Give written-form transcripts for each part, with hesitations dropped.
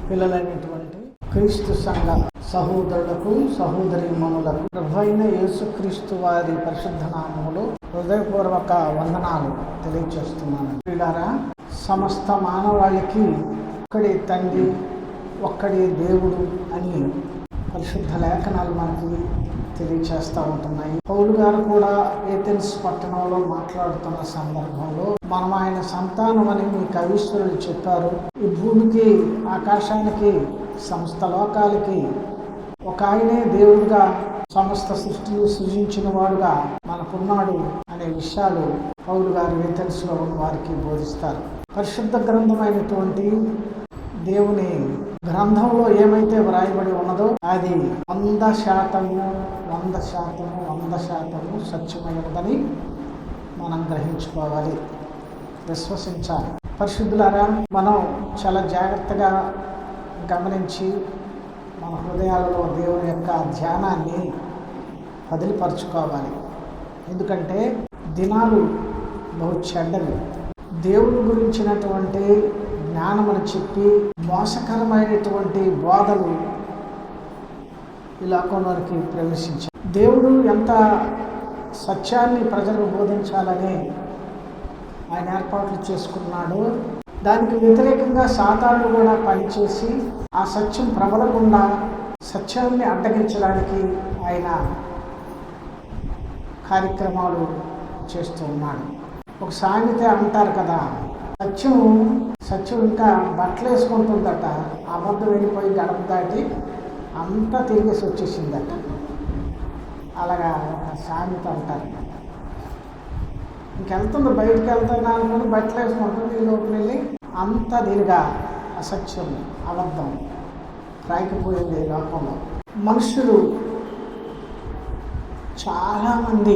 పిల్లలైనటువంటి క్రీస్తు సంఘ సహోదరులకు సహోదరీమణులకు ప్రభువైన యేసుక్రీస్తు వారి పరిశుద్ధ నామములో హృదయపూర్వక వందనాలు తెలియజేస్తున్నాను. ప్రియులారా, సమస్త మానవాళికి ఒక్కడే తండ్రి, ఒక్కడే దేవుడు అని పరిశుద్ధ లేఖనాలు మనకి తెలియచేస్తూ ఉంటున్నాయి. పౌలు గారు కూడా ఏథెన్స్ పట్టణంలో మాట్లాడుతున్న సందర్భంలో మనం ఆయన సంతానం అని మీ కవీశ్వరులు చెప్పారు. ఈ భూమికి, ఆకాశానికి, సమస్త లోకాలకి ఒక ఆయనే దేవుడుగా, సమస్త సృష్టిని సృజించిన వాడుగా మనకున్నాడు అనే విషయాలు పౌలు గారు ఏథెన్స్లో ఉన్న వారికి బోధిస్తారు. పరిశుద్ధ గ్రంథమైనటువంటి దేవుని గ్రంథంలో ఏమైతే వ్రాయబడి ఉన్నదో అది 100% సత్యమైనదని మనం గ్రహించుకోవాలి, విశ్వసించాలి. పరిశుద్ధులారా, మనం చాలా జాగ్రత్తగా గమనించి మన హృదయాలలో దేవుని యొక్క ధ్యానాన్ని వదిలిపరుచుకోవాలి. ఎందుకంటే దినాలు బహు చెడ్డవి. దేవుని గురించినటువంటి జ్ఞానమని చెప్పి మోసకరమైనటువంటి బోధలు ఈ లోకంలోనికి ప్రవేశించాయి. దేవుడు ఎంత సత్యాన్ని ప్రజలకు బోధించాలని ఆయన ఏర్పాట్లు చేసుకున్నాడు, దానికి వ్యతిరేకంగా సాతానుడు కూడా పనిచేసి ఆ సత్యం ప్రబలకుండా సత్యాన్ని అడ్డగించడానికి ఆయన కార్యక్రమాలు చేస్తూ ఉన్నాడు. ఒక సామెత అంటారు కదా, సత్యం ఇంకా బట్టలు వేసుకుంటుందట, అబద్ధం వెళ్ళిపోయి గడప దాటి అంతా తిరిగేసి వచ్చేసిందట. అలాగా ఒక సామెత అంటారు. ఇంకెళ్తుంది, బయటకు వెళ్తున్నా అనుకుని బట్టలు వేసుకుంటుంది, ఈ లోపల వెళ్ళి అంతా దీనిగా అసత్యం, అబద్ధం రాయకపోయింది ఈ లోకంలో. మనుషులు చాలామంది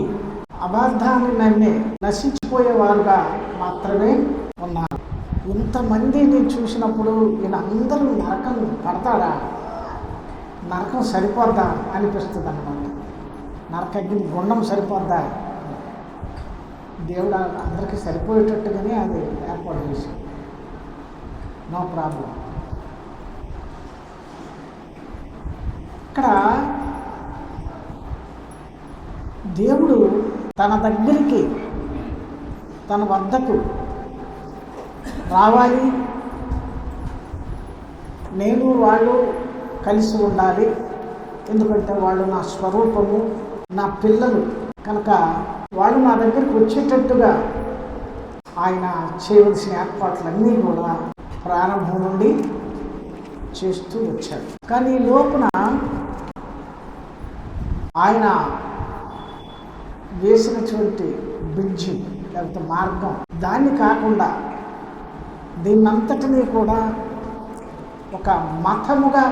అబద్ధాన్ని నమ్మి నశించిపోయేవారుగా మాత్రమే ఉన్నారు. ఇంతమందిని చూసినప్పుడు వీళ్ళందరూ నరకం పడతాడా, నరకం సరిపోద్దా అనిపిస్తుంది అన్నమాట. నరకగ్ని గుండం సరిపోద్దా? దేవుడు అందరికీ సరిపోయేటట్టుగానే అది ఏర్పాటు చేసి, నో ప్రాబ్లం. ఇక్కడ దేవుడు తన దగ్గరికి, తన వద్దకు రావాలి, నేను వాళ్ళు కలిసి ఉండాలి. ఎందుకంటే వాళ్ళు నా స్వరూపము, నా పిల్లలు కనుక వాళ్ళు నా దగ్గరికి వచ్చేటట్టుగా ఆయన చేయవలసిన ఏర్పాట్లన్నీ కూడా ప్రారంభం నుండి చేస్తూ వచ్చాడు. కానీ ఈ లోపున ఆయన వేసినటువంటి బ్రిడ్జి లేకపోతే మార్గం, దాన్ని కాకుండా దీన్నంతటినీ కూడా ఒక మతముగా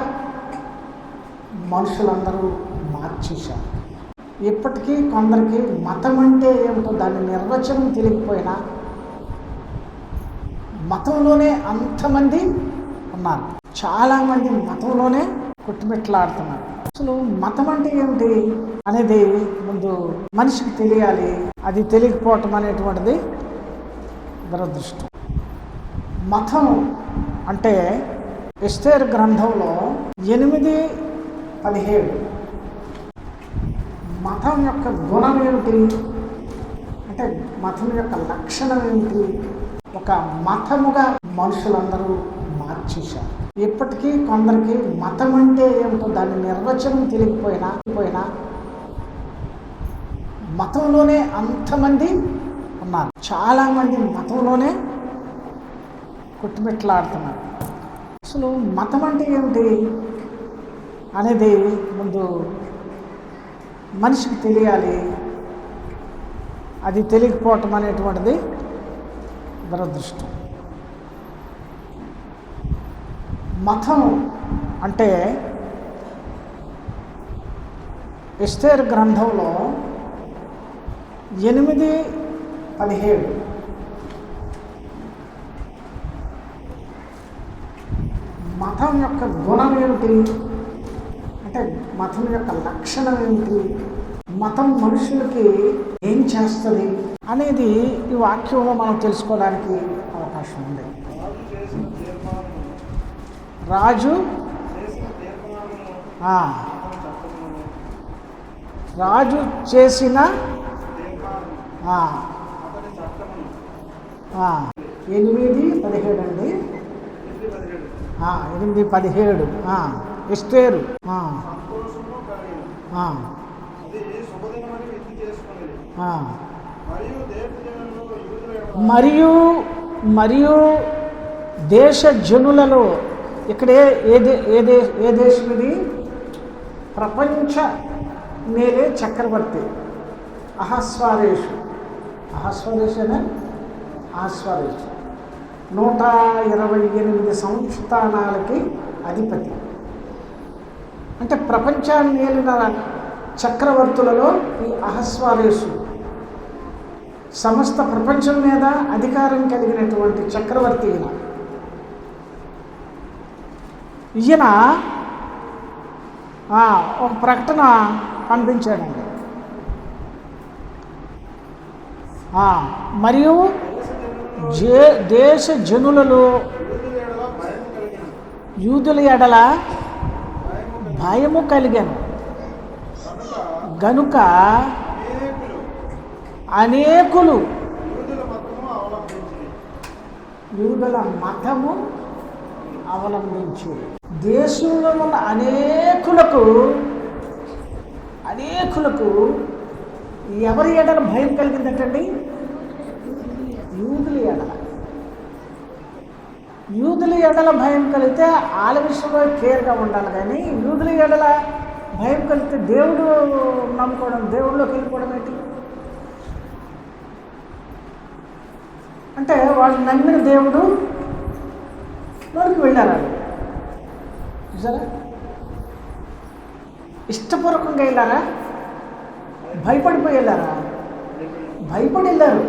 మనుషులందరూ మార్చేశారు. ఇప్పటికీ కొందరికి మతం అంటే ఏమిటో దాని నిర్వచనం తెలియకపోయినా మతంలోనే అంతమంది ఉన్నారు. చాలామంది మతంలోనే కొట్టుమిట్లాడుతున్నారు. అసలు మతం అంటే ఏమిటి అనేది ముందు మనిషికి తెలియాలి. అది తెలియకపోవటం అనేటువంటిది దురదృష్టం. మతం అంటే ఎస్తేరు గ్రంథంలో 8:17 మతం యొక్క గుణం ఏమిటి అంటే, మతం యొక్క లక్షణం ఏమిటి, ఒక మతముగా మనుషులందరూ మార్చేశారు. ఇప్పటికీ కొందరికి మతం అంటే ఏమిటో దాని నిర్వచనం తెలియకపోయినా మతంలోనే అంతమంది ఉన్నారు. చాలామంది మతంలోనే కొట్టుమిట్లాడుతున్నారు. అసలు మతం అంటే ఏమిటి అనేది ముందు మనిషికి తెలియాలి. అది తెలియకపోవటం అనేటువంటిది దురదృష్టం. మతం అంటే ఎస్తేరు గ్రంథంలో 8:17 మతం యొక్క గుణం ఏమిటి అంటే, మతం యొక్క లక్షణం ఏమిటి, మతం మనుషులకి ఏం చేస్తుంది అనేది ఈ వాక్యంలో మనం తెలుసుకోవడానికి అవకాశం ఉంది. రాజు రాజు చేసిన 8:17 అండి. 8:17 ఎస్తేరు. మరియు దేశ జనులలో ఇక్కడ ఏ దేశం ఇది? ప్రపంచ మేలే చక్రవర్తి అహస్వారేషు. అహస్వారేషు 128 సంస్థానాలకి అధిపతి. అంటే ప్రపంచాన్ని ఏలిన చక్రవర్తులలో ఈ అహస్వారేషు సమస్త ప్రపంచం మీద అధికారం కలిగినటువంటి చక్రవర్తి ఈయన ఒక ప్రకటన పంపించాడండి. మరియు దేశ జనులలో యూదుల ఎడల భయము కలిగాను గనుక అనేకులు యూదుల మతము అవలంబించి దేశంలో ఉన్న అనేకులకు ఎవరి ఎడల భయం కలిగిందటండి? యూదుల ఎడల భయం కలిగితే వాళ్ళ విషయంలో కేర్గా ఉండాలి, కానీ యూదుల ఎడల భయం కలిగితే దేవుడు నమ్ముకోవడం, దేవుడిలోకి వెళ్ళిపోవడం ఏంటి? అంటే వాళ్ళు నమ్మిన దేవుడు లోనికి వెళ్ళారు. చూసారా? ఇష్టపూర్వకంగా వెళ్ళారా? భయపడిపోయి వెళ్ళారా? భయపడి వెళ్ళారు.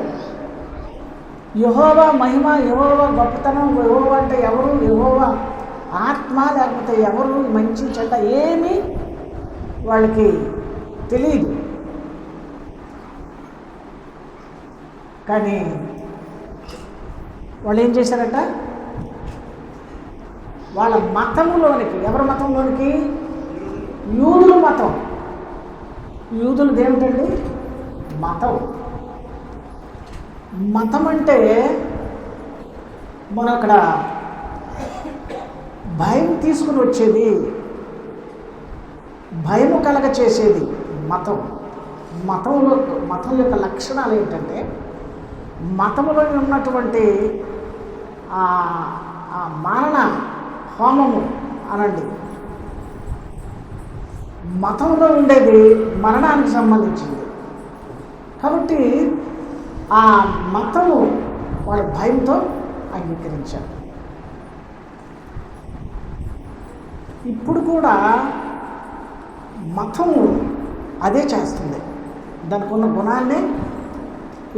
యెహోవా మహిమ, యెహోవా గొప్పతనం, యెహోవా అంటే ఎవరు, యెహోవా ఆత్మ లేకపోతే ఎవరు, మంచి చెడ్డ ఏమీ వాళ్ళకి తెలియదు. కానీ వాళ్ళు ఏం చేశారట? వాళ్ళ మతంలోనికి, ఎవరి మతంలోనికి? యూదుల మతం. యూదులది ఏమిటండి? మతం అంటే మనం అక్కడ భయం తీసుకుని వచ్చేది, భయము కలగ చేసేది మతం యొక్క లక్షణాలు ఏంటంటే, మతంలో ఉన్నటువంటి మారణ హోమము అనండి, మతంలో ఉండేది మరణానికి సంబంధించింది. కాబట్టి ఆ మతము వాళ్ళ భయంతో అంగీకరించారు. ఇప్పుడు కూడా మతము అదే చేస్తుంది, దానికి ఉన్న గుణాన్ని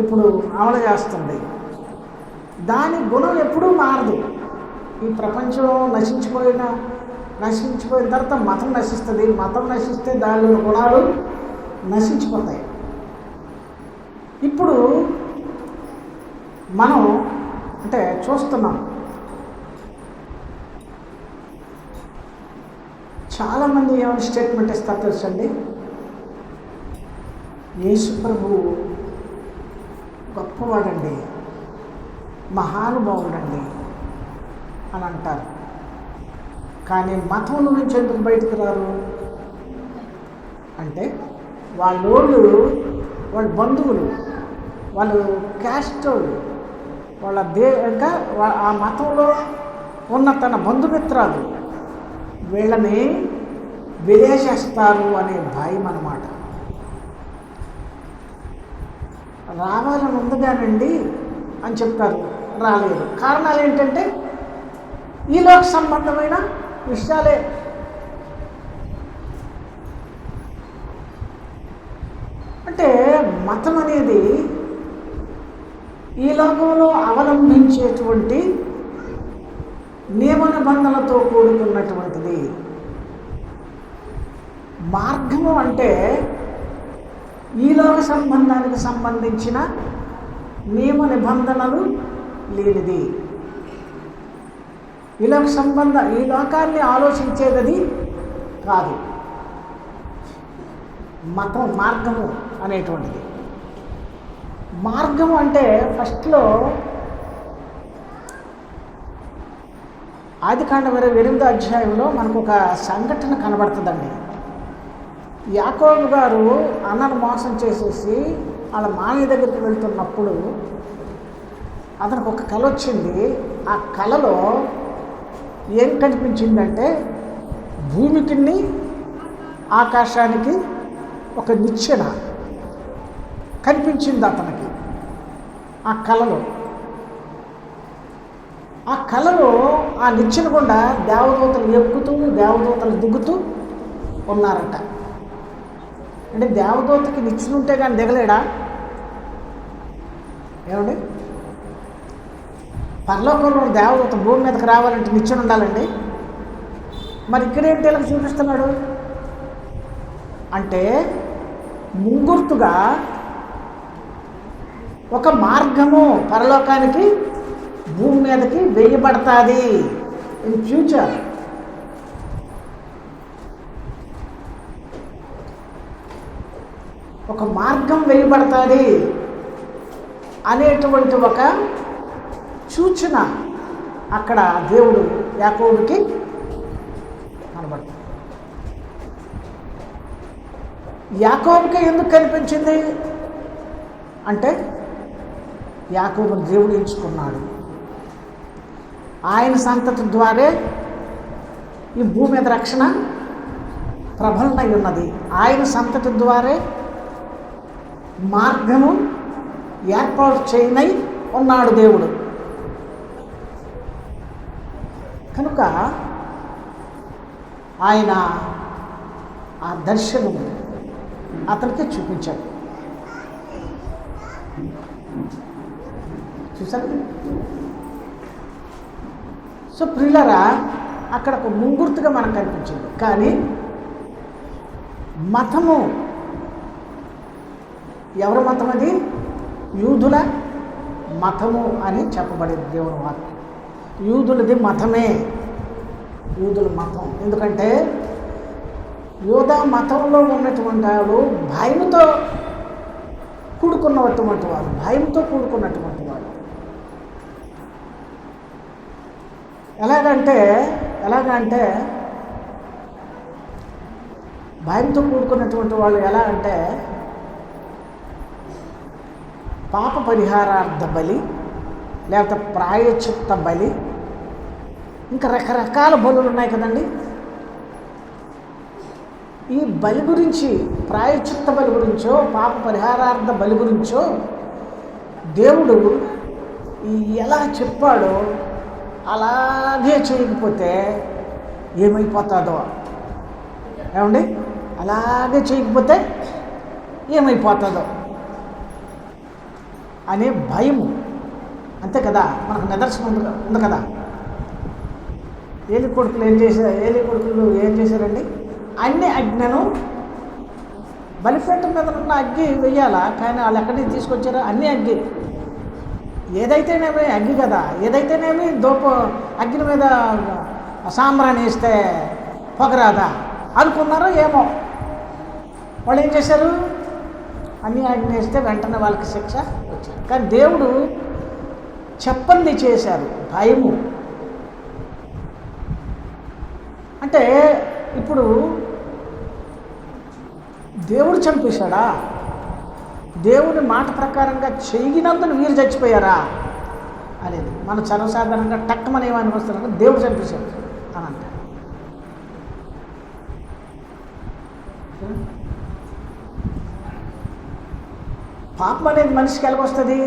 ఇప్పుడు అమలు చేస్తుంది. దాని గుణం ఎప్పుడూ మారదు. ఈ ప్రపంచం నశించిపోయిన తర్వాత మతం నశిస్తుంది. మతం నశిస్తే దానిలో గుణాలు నశించిపోతాయి. ఇప్పుడు మనం అంటే చూస్తున్నాం, చాలామంది ఏమైనా స్టేట్మెంట్ ఇస్తారు తెలుసండి, యేసు ప్రభువు గొప్పవాడండి, మహానుభావుడండి అని అంటారు. కానీ మతంలో నుంచి ఎందుకు బయటకు రారు అంటే, వాళ్ళ బంధువులు, వాళ్ళు క్యాస్ట్ వాళ్ళ ఇంకా ఆ మతంలో ఉన్న తన బంధుమిత్రాలు వీళ్ళని విదేశేస్తారు అనే భయం అన్నమాట. రావాలని ఉందిగానండి అని చెప్తారు, రాలేదు. కారణాలు ఏంటంటే ఈ లోక సంబంధమైన విషయాలే. అంటే మతం అనేది ఈ లోకంలో అవలంబించేటువంటి నియమ నిబంధనలతో కూడుకున్నటువంటిది. మార్గము అంటే ఈ లోక సంబంధానికి సంబంధించిన నియమ నిబంధనలు లేనిది. ఈ లోకాన్ని ఆలోచించేది కాదు. మతం, మార్గము అనేటువంటిది. మార్గము అంటే ఫస్ట్లో ఆదికాండం 28వ అధ్యాయంలో మనకు ఒక సంఘటన కనబడుతుందండి. యాకోబు గారు అన్నను మోసం చేసేసి వాళ్ళ మామయ్య దగ్గరికి వెళ్తున్నప్పుడు అతనికి ఒక కల వచ్చింది. ఆ కలలో ఏం కనిపించిందంటే భూమికి ఆకాశానికి ఒక నిచ్చెన కనిపించింది అతనికి ఆ కలలో. ఆ కలలో ఆ నిచ్చెన గుండా దేవదూతలు ఎక్కుతూ దేవదూతలు దిగుతూ ఉన్నారట. అంటే దేవదూతకి నిచ్చెన ఉంటే కానీ దిగలేడా? ఏమండి, పరలోకంలో దేవదూత భూమి మీదకి రావాలంటే నిచ్చెన ఉండాలండి. మరి ఇక్కడేంటి ఇలా చూపిస్తున్నాడు అంటే ముంగుర్తుగా ఒక మార్గము పరలోకానికి భూమి మీదకి వేయబడతాది ఇన్ ఫ్యూచర్. ఒక మార్గం వేయబడతాది అనేటువంటి ఒక సూచన అక్కడ దేవుడు యాకోబుకి కనబడుతుంది. యాకోబుకి ఎందుకు కనిపించింది అంటే యాకోబుని దేవుడు ఎంచుకున్నాడు. ఆయన సంతతి ద్వారే ఈ భూమి మీద రక్షణ ప్రబలమై ఉన్నది. ఆయన సంతతి ద్వారే మార్గము ఏర్పాటు చేయనై ఉన్నాడు దేవుడు. కనుక ఆయన ఆ దర్శనం అతనికి చూపించాడు. చూసారు? సో ప్రియులారా, అక్కడ ఒక ముంగుర్తుగా మనకు కనిపించింది. కానీ మతము ఎవరి మతం? అది యూదుల మతము అని చెప్పబడేది దేవుని వాక్యం. యూదులది మతమే, యూదుల మతం. ఎందుకంటే యూదా మతంలో ఉన్నటువంటి వాడు భయంతో కూడుకున్నటువంటి వాడు, భయంతో కూడుకున్నటువంటి వాడు. ఎలాగంటే భయంతో కూడుకున్నటువంటి వాళ్ళు ఎలా అంటే పాప పరిహారార్థ బలి, లేకపోతే ప్రాయశ్చిత్త బలి, ఇంకా రకరకాల బలులు ఉన్నాయి కదండి. ఈ బలి గురించి, ప్రాయశ్చిత్త బలి గురించో పాప పరిహారార్థ బలి గురించో దేవుడు ఎలా చెప్పాడో అలాగే చేయకపోతే ఏమైపోతుందో, ఏమండి, అలాగే చేయకపోతే ఏమైపోతుందో అనే భయము. అంతే కదా, మనకు నిదర్శనం ఉంది కదా. ఏలి కొడుకులు ఏం చేశారండి? అన్ని అగ్నిను బలిపీఠం మీద ఉన్న అగ్గి వెయ్యాలా, కానీ వాళ్ళు ఎక్కడి నుంచి తీసుకొచ్చారో అన్ని అగ్గి. ఏదైతేనేమి అగ్గి కదా, ఏదైతేనేమి అగ్ని మీద సాంబ్రాన్ని వేస్తే పొగరాదా అనుకున్నారో ఏమో. వాళ్ళు ఏం చేశారు? అన్ని అగ్ని వేస్తే వెంటనే వాళ్ళకి శిక్ష వచ్చారు. కానీ దేవుడు చెప్పంది చేశారు. భయము అంటే ఇప్పుడు దేవుడు చంపేశాడా? దేవుని మాట ప్రకారంగా చేయనందుకు వీరు చచ్చిపోయారా అనేది మనం సర్వసాధారణంగా టక్కమని ఏమనిపిస్తున్నాం, దేవుడు చంపేశాడు అని అంటారు. పాపం అనేది మనిషికి ఎలాగొస్తుంది?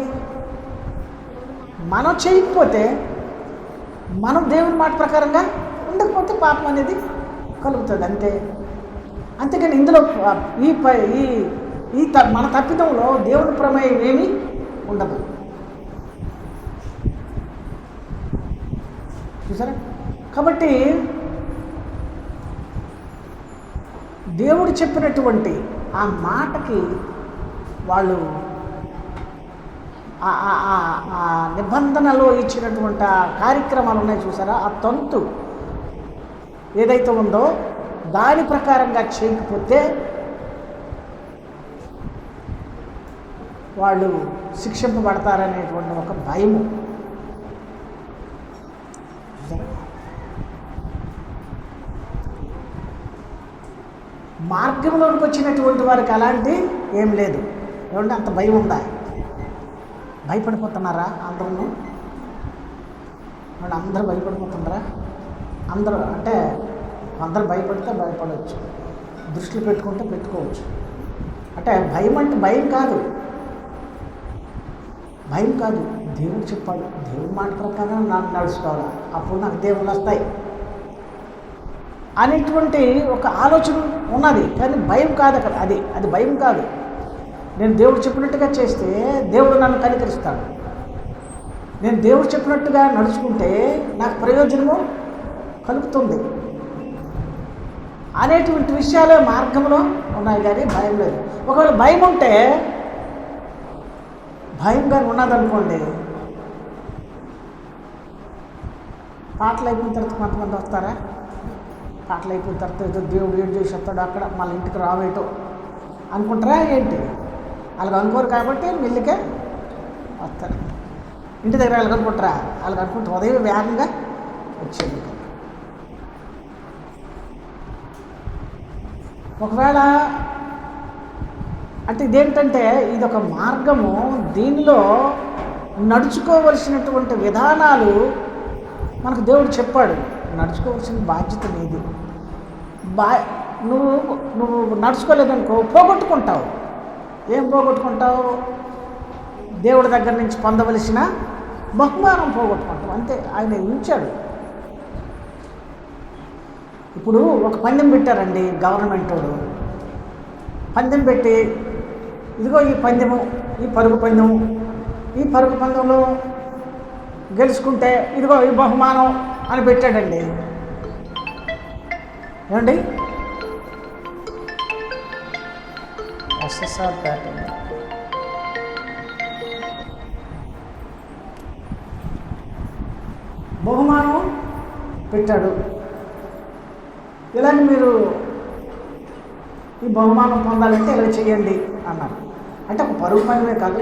మనం చేయకపోతే, మనం దేవుని మాట ప్రకారంగా ఉండకపోతే పాపం అనేది కలుగుతుంది అంతే. అంతేకాని ఇందులో మన తప్పిదంలో దేవుని ప్రమేయం ఏమీ ఉండదు. చూసారా? కాబట్టి దేవుడు చెప్పినటువంటి ఆ మాటకి వాళ్ళు ఆ నిబంధనలో ఇచ్చినటువంటి ఆ కార్యక్రమాలు ఉన్నాయి చూసారా, ఆ తంతు ఏదైతే ఉందో దాని ప్రకారంగా చేయకపోతే వాళ్ళు శిక్షింపబడతారనేటువంటి ఒక భయము. మార్గంలోకి వచ్చినటువంటి వారికి అలాంటి ఏం లేదు. ఏమంటే అంత భయం ఉందా? భయపడిపోతున్నారా అందరూ? వాళ్ళు అందరూ భయపడిపోతున్నారా? అందరూ అంటే అందరూ భయపడితే భయపడవచ్చు, దృష్టిలో పెట్టుకుంటే పెట్టుకోవచ్చు. అంటే భయం అంటే భయం కాదు, భయం కాదు. దేవుడు చెప్పాడు, దేవుడి మాట ప్రకారం నాకు నడుచుకోవాలి, అప్పుడు నాకు దేవుళ్ళు వస్తాయి అనేటువంటి ఒక ఆలోచన ఉన్నది. కానీ భయం కాదు అక్కడ, అది భయం కాదు. నేను దేవుడు చెప్పినట్టుగా చేస్తే దేవుడు నన్ను కనికరిస్తాడు, నేను దేవుడు చెప్పినట్టుగా నడుచుకుంటే నాకు ప్రయోజనము కలుగుతుంది అనేటువంటి విషయాలే మార్గంలో ఉన్నాయి. కానీ భయం లేదు. ఒకవేళ భయం ఉంటే, భయంగా ఉన్నదనుకోండి, పాటలు అయిపోయిన తర్వాత కొంతమంది వస్తారా, పాటలు అయిపోయిన తర్వాత ఏదో దేవుడు ఏం చేసి వస్తాడు అక్కడ మళ్ళీ ఇంటికి రావేటో అనుకుంటారా ఏంటి? వాళ్ళకి అనుకోరు కాబట్టి మిల్లికే వస్తారు. ఇంటి దగ్గర వాళ్ళకి అనుకుంటారా? వాళ్ళకి అనుకుంటారు ఉదయం వేగంగా వచ్చేది. ఒకవేళ అంటే ఇదేంటంటే ఇది ఒక మార్గము, దీనిలో నడుచుకోవలసినటువంటి విధానాలు మనకు దేవుడు చెప్పాడు. నడుచుకోవాల్సిన బాధ్యత నీది. నువ్వు నడుచుకోలేదనుకో పోగొట్టుకుంటావు. ఏం పోగొట్టుకుంటావు? దేవుడి దగ్గర నుంచి పొందవలసిన బహుమానం పోగొట్టుకుంటావు. అంతే, ఆయన ఉంచాడు. ఇప్పుడు ఒక పందెం పెట్టారండి గవర్నమెంట్ వాడు. పందెం పెట్టి ఇదిగో ఈ పందెము, ఈ పరుగు పందెము, ఈ పరుగు పందెంలో గెలుచుకుంటే ఇదిగో ఈ బహుమానం అని పెట్టాడండి. ఏమండి? ఎస్ఎస్ఆర్ ప్యాటర్న్ బహుమానం పెట్టాడు. ఇలాగే మీరు ఈ బహుమానం పొందాలంటే ఇలా చేయండి అన్నారు. అంటే ఒక పరుగు పందెమే కాదు,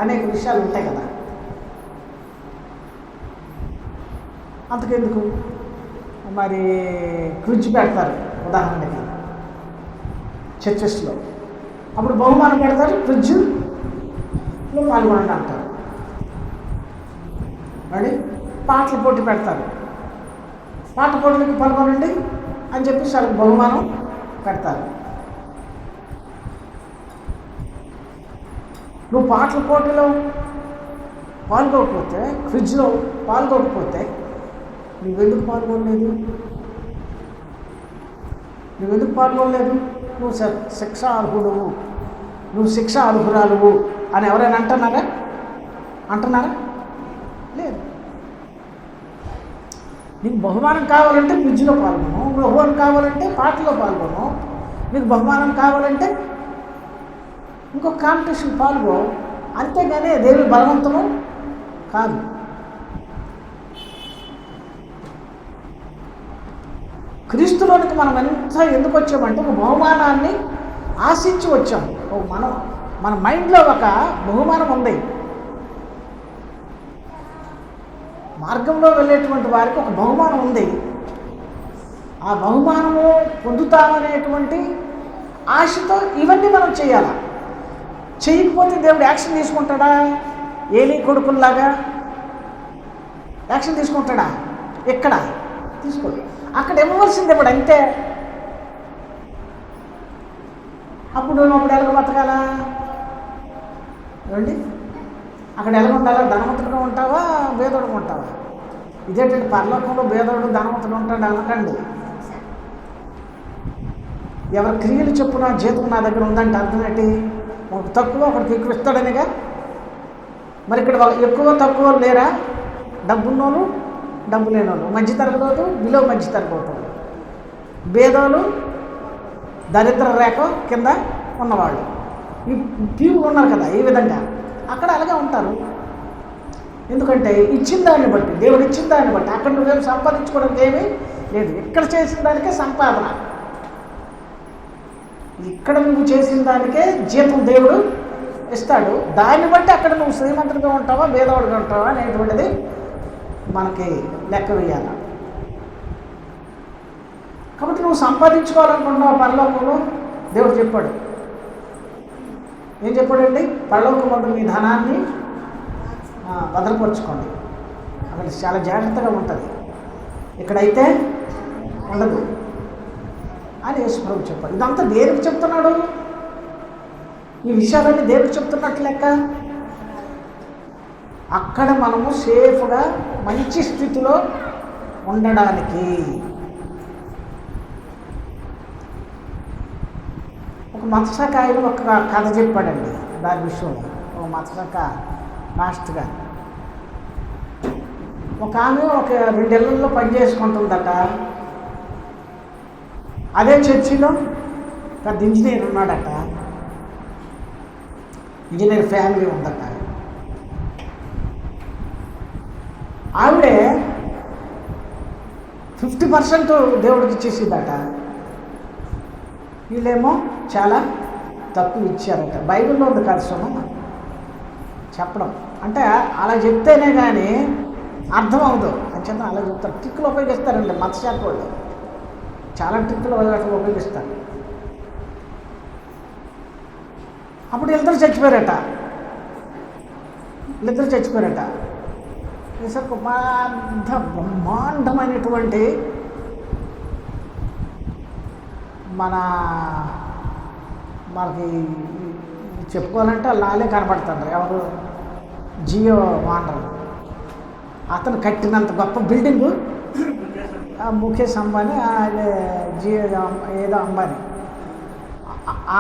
అనేక విషయాలు ఉంటాయి కదా. అంతకెందుకు మరి క్విజ్ పెడతారు ఉదాహరణకి చర్చెస్లో, అప్పుడు బహుమానం పెడతారు, క్విజ్లో పాల్గొనండి అంటారు. మరి పాటల పోటీ పెడతారు, పాట పోటీలకు పాల్గొనండి అని చెప్పేసి వాళ్ళకి బహుమానం పెడతారు. నువ్వు పాటల పోటీలో పాల్గొకపోతే, క్విజ్లో పాల్గొకపోతే నువ్వెందుకు పాల్గొనలేదు? నువ్వు శిక్ష అర్హుడువు, నువ్వు శిక్ష అర్హురాలువు అని ఎవరైనా అంటున్నారా? లేదు. నీకు బహుమానం కావాలంటే క్విజ్లో పాల్గొను, బహుమానం కావాలంటే పాటలో పాల్గొను, నీకు బహుమానం కావాలంటే ఇంకొక కాంపిటీషన్ పాల్గొ. అంతేగాని దేవుని బలవంతము కాదు. క్రీస్తులోనికి మనం ఎందుకు వచ్చామంటే ఒక బహుమానాన్ని ఆశించి వచ్చాం. మన మైండ్లో ఒక బహుమానం ఉంది. మార్గంలో వెళ్ళేటువంటి వారికి ఒక బహుమానం ఉంది. ఆ బహుమానము పొందుతామనేటువంటి ఆశతో ఇవన్నీ మనం చేయాలి. చేయకపోతే దేవుడు యాక్షన్ తీసుకుంటాడా? ఏలీ కొడుకుల్లాగా యాక్షన్ తీసుకుంటాడా? ఎక్కడ తీసుకోడు. అక్కడ ఇవ్వవలసింది ఇప్పుడు అంతే. అప్పుడు ఎలాగ బతకాలా? ఏమండి? అక్కడ ఎలాగ ఉండాలా? ధనవంతుడుగా ఉంటావా, భేదోడుగా ఉంటావా? ఇదేంటంటే పరలోకంలో భేదోడు ధనవంతుడు ఉంటాడు అనకండి. ఎవరి క్రియలు చొప్పున జీతం నా దగ్గర ఉందంటే అర్థం ఏంటి? ఒకటి తక్కువ ఒకటికి ఎక్కువ ఇస్తాడనిగా. మరి ఇక్కడ ఎక్కువ తక్కువ లేరా? డబ్బున్నోళ్ళు, డబ్బు లేనోళ్ళు, మధ్యతరగతి, బిలో మధ్యతరగతి, భేదోలు, దరిద్ర రేఖ కింద ఉన్నవాళ్ళు, ఈ పీపుల్ ఉన్నారు కదా. ఈ విధంగా అక్కడ అలాగే ఉంటారు. ఎందుకంటే ఇచ్చిన దాన్ని బట్టి, దేవుడు ఇచ్చిన దాన్ని బట్టి. అక్కడ నువ్వేం సంపాదించుకోవడానికి ఏమీ లేదు, ఇక్కడ చేసిన దానికే సంపాదన. ఇక్కడ నువ్వు చేసిన దానికే జీతం దేవుడు ఇస్తాడు. దాన్ని బట్టి అక్కడ నువ్వు శ్రీమంతుడిగా ఉంటావా పేదవాడిగా ఉంటావా అనేటువంటిది మనకి లెక్క వేయాలి. కాబట్టి నువ్వు సంపాదించుకోవాలనుకుంటున్నావు పరలోకంలో, దేవుడు చెప్పాడు. ఏం చెప్పాడండి? పరలోకమందు మీ ధనాన్ని భద్రపరుచుకోండి, అక్కడ చాలా జాగ్రత్తగా ఉంటుంది, ఇక్కడైతే ఉండదు అని యేసు ప్రభు చెప్పాడు. ఇదంతా దేనికి చెప్తున్నాడు? ఈ విషయాలన్నీ దేవుడు చెప్తున్నట్లు లెక్క. అక్కడ మనము సేఫ్గా మంచి స్థితిలో ఉండడానికి. ఒక మత్స్యకాయలు ఒక కథ చెప్పాడండి దాని విషయంలో. ఒక మత్స్యక మాస్టర్గా ఒక ఆమె ఒక 2 ఏళ్లలో పని చేసుకుంటుందట. అదే చర్చిలో పెద్ద ఇంజనీర్ ఉన్నాడట, ఇంజనీర్ ఫ్యామిలీ ఉందట. ఆవిడే 50% దేవుడికి ఇచ్చేసిందట, వీళ్ళేమో చాలా తక్కువ ఇచ్చారట. బైబిల్లో ఉంది కాదు సోమ చెప్పడం, అంటే అలా చెప్తేనే కానీ అర్థం అవ్వదు అని చెప్పి అలా చెప్తారు. ట్రిక్కులు ఉపయోగిస్తారండి మత్స్యశాఖ వాళ్ళు, చాలా ట్రిక్కులు ఉపయోగిస్తారు. అప్పుడు వీళ్ళిద్దరు చచ్చిపోయారట. ఈసారి పెద్ద బ్రహ్మాండమైనటువంటి మనకి చెప్పుకోవాలంటే లాలే కనపడుతుండ్రు. ఎవరు? జియో వాండర్. అతను కట్టినంత గొప్ప బిల్డింగు ముఖేష్ అంబానీ, జియో ఏదో అంబానీ,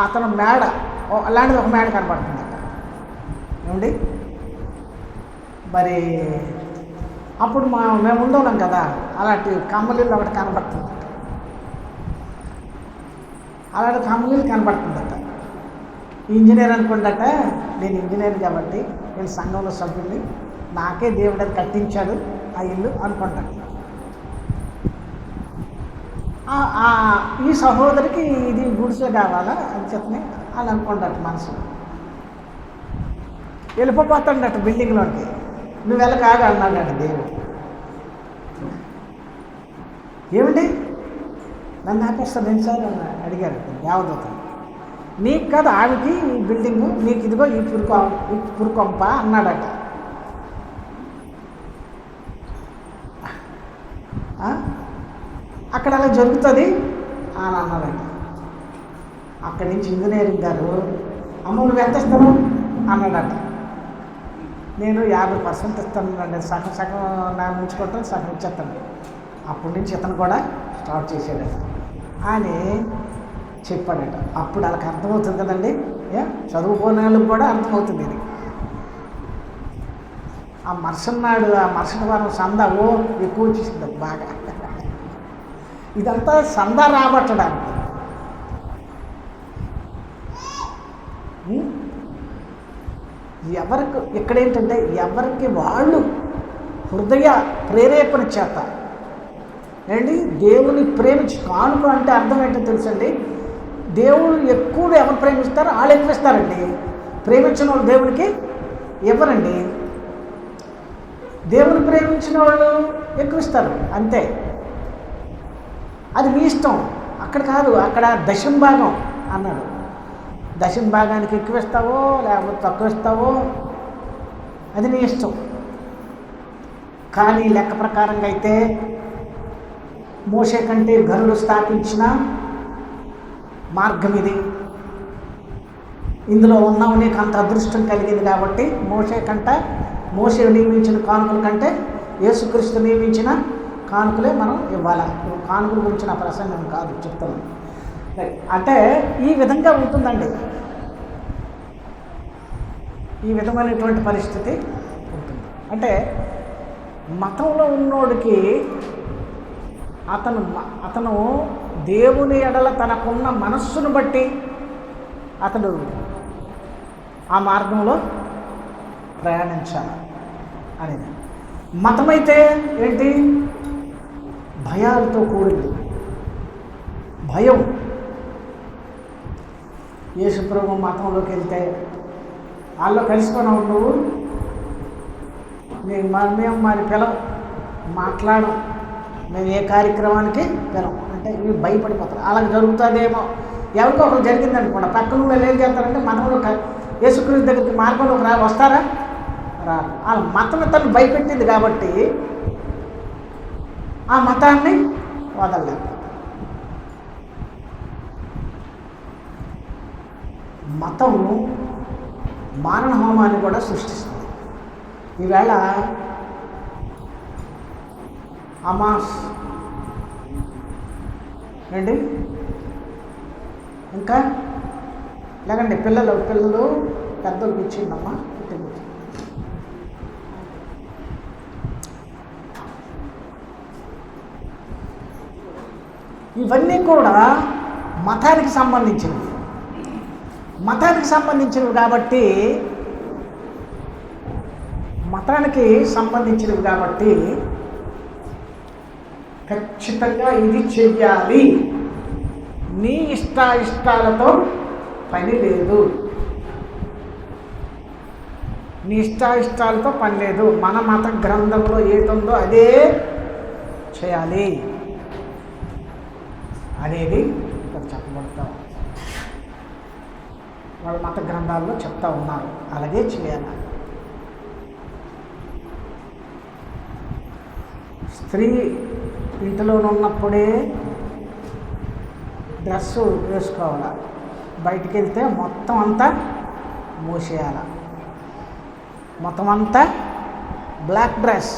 అతను మేడ అలాంటిది ఒక మేడ కనపడుతుందట. ఏమండి మరి అప్పుడు మేము ఉండవున్నాం కదా, అలాంటి కమ్మలీలు ఒకటి కనపడుతుందట. అలాంటి కమ్మలీలు కనపడుతుందట. ఇంజనీర్ అనుకుందట, నేను ఇంజనీర్ కాబట్టి నేను సంఘంలో సభ్యుల్ని, నాకే దేవుడు అది కట్టించాడు ఆ ఇల్లు అనుకుంటాడు. ఈ సహోదరికి ఇది గుడిసె కావాలా అని చెప్పని అని అనుకుంటాడు మనసులో. వెళ్ళిపోతాడట బిల్డింగ్లోకి. నువ్వు వెళ్ళకాగా అన్నాడట దేవుడు. ఏమిటి నన్ను ఆపేస్తాను ఎన్నిసార్లు అడిగారు దేవదూత. నీకు కాదు ఆవికి ఈ బిల్డింగు, నీకు ఇదిగో ఈ పురుకొంప అన్నాడట. అక్కడ అలా జరుగుతుంది అని అన్నాడట. అక్కడి నుంచి ఇంజనీరింగ్ గారు, అమ్మ నువ్వు ఎంత ఇస్తావు అన్నాడట. నేను 50% ఇస్తాను, సగం నా ఉంచుకుంటాను, సగం ఇచ్చేస్తాను. అప్పటి నుంచి ఇతను కూడా స్టార్ట్ చేసాడట అని చెప్పాడట. అప్పుడు వాళ్ళకి అర్థమవుతుంది కదండి, చదువుకోని వాళ్ళకి కూడా అర్థమవుతుంది ఇది. ఆ మరుసటి వారం సందా ఎక్కువ వచ్చేసింది బాగా. ఇదంతా సందా రాబట్టడానికి. ఎవరికి ఇక్కడేంటంటే ఎవరికి వాళ్ళు హృదయ ప్రేరేపణ చేత ఏంటి దేవుని ప్రేమించి కానుక అంటే అర్థం ఏంటో తెలుసండి. దేవుడు ఎక్కువ ఎవరు ప్రేమిస్తారో వాళ్ళు ఎక్కువ ఇస్తారండి. ప్రేమించిన వాళ్ళు దేవునికి ఇవ్వరండి. దేవుని ప్రేమించిన వాళ్ళు ఎక్కువ ఇస్తారు అంతే. అది మీ ఇష్టం. అక్కడ కాదు, అక్కడ దశంభాగం అన్నాడు. దశంభాగానికి ఎక్కువ ఇస్తావో లేకపోతే తక్కువ ఇస్తావో అది నీ ఇష్టం. కానీ లెక్క ప్రకారంగా అయితే మోషే కంటే గనుడు స్థాపించిన మార్గం ఇది. ఇందులో ఉన్నావు, నీకు అంత అదృష్టం కలిగింది కాబట్టి మోషే నియమించిన కానుకల కంటే యేసుక్రీస్తు నియమించిన కానుకలే మనం ఇవ్వాలి. కానుకల గురించి నా ప్రసంగం కాదు చెప్తాను. అంటే ఈ విధంగా ఉంటుందండి, ఈ విధమైనటువంటి పరిస్థితి ఉంటుంది. అంటే మతంలో ఉన్నోడికి అతను దేవుని ఎడల తనకున్న మనస్సును బట్టి అతడు ఆ మార్గంలో ప్రయాణించాలి. అనేది. మతమైతే ఏంటి? భయాలతో కూడింది. భయం. యేసుప్రభు మతంలోకి వెళ్తే వాళ్ళు కలుసుకున్నావు నువ్వు, మేము మరి పిలవం, మాట్లాడం, మేము ఏ కార్యక్రమానికి పిలవం అంటే ఇవి భయపడిపోతారు. అలాగే జరుగుతుందేమో, ఎవరికో ఒకరు జరిగింది అనుకోండి, పక్కన వాళ్ళు ఏం చేస్తారంటే మతంలో యేసుక్రీస్తు దగ్గరికి మార్గంలోకి వస్తారా? రారు. వాళ్ళ మతం తను భయపెట్టింది కాబట్టి ఆ మతాన్ని వదలలేదు. మతం మారణ హోమాన్ని కూడా సృష్టిస్తుంది. ఈవేళ హమాస్ ఏంటి, ఇంకా లేకండి పిల్లలు పెద్దలకు ఇచ్చిందమ్మా. ఇవన్నీ కూడా మతానికి సంబంధించినవి. కాబట్టి ఖచ్చితంగా ఇది చెయ్యాలి. నీ ఇష్టాలతో పని లేదు. మన మత గ్రంథంలో ఏదుందో అదే చేయాలి అనేది ఇక్కడ చెప్పబడతా. వాళ్ళ మత గ్రంథాల్లో చెప్తా ఉన్నారు, అలాగే చేయాలి. స్త్రీ ఇంటిలో ఉన్నప్పుడే డ్రెస్సు వేసుకోవాలి, బయటికి వెళ్తే మొత్తం అంతా మూసేయాలి, మొత్తం అంతా బ్లాక్ డ్రెస్,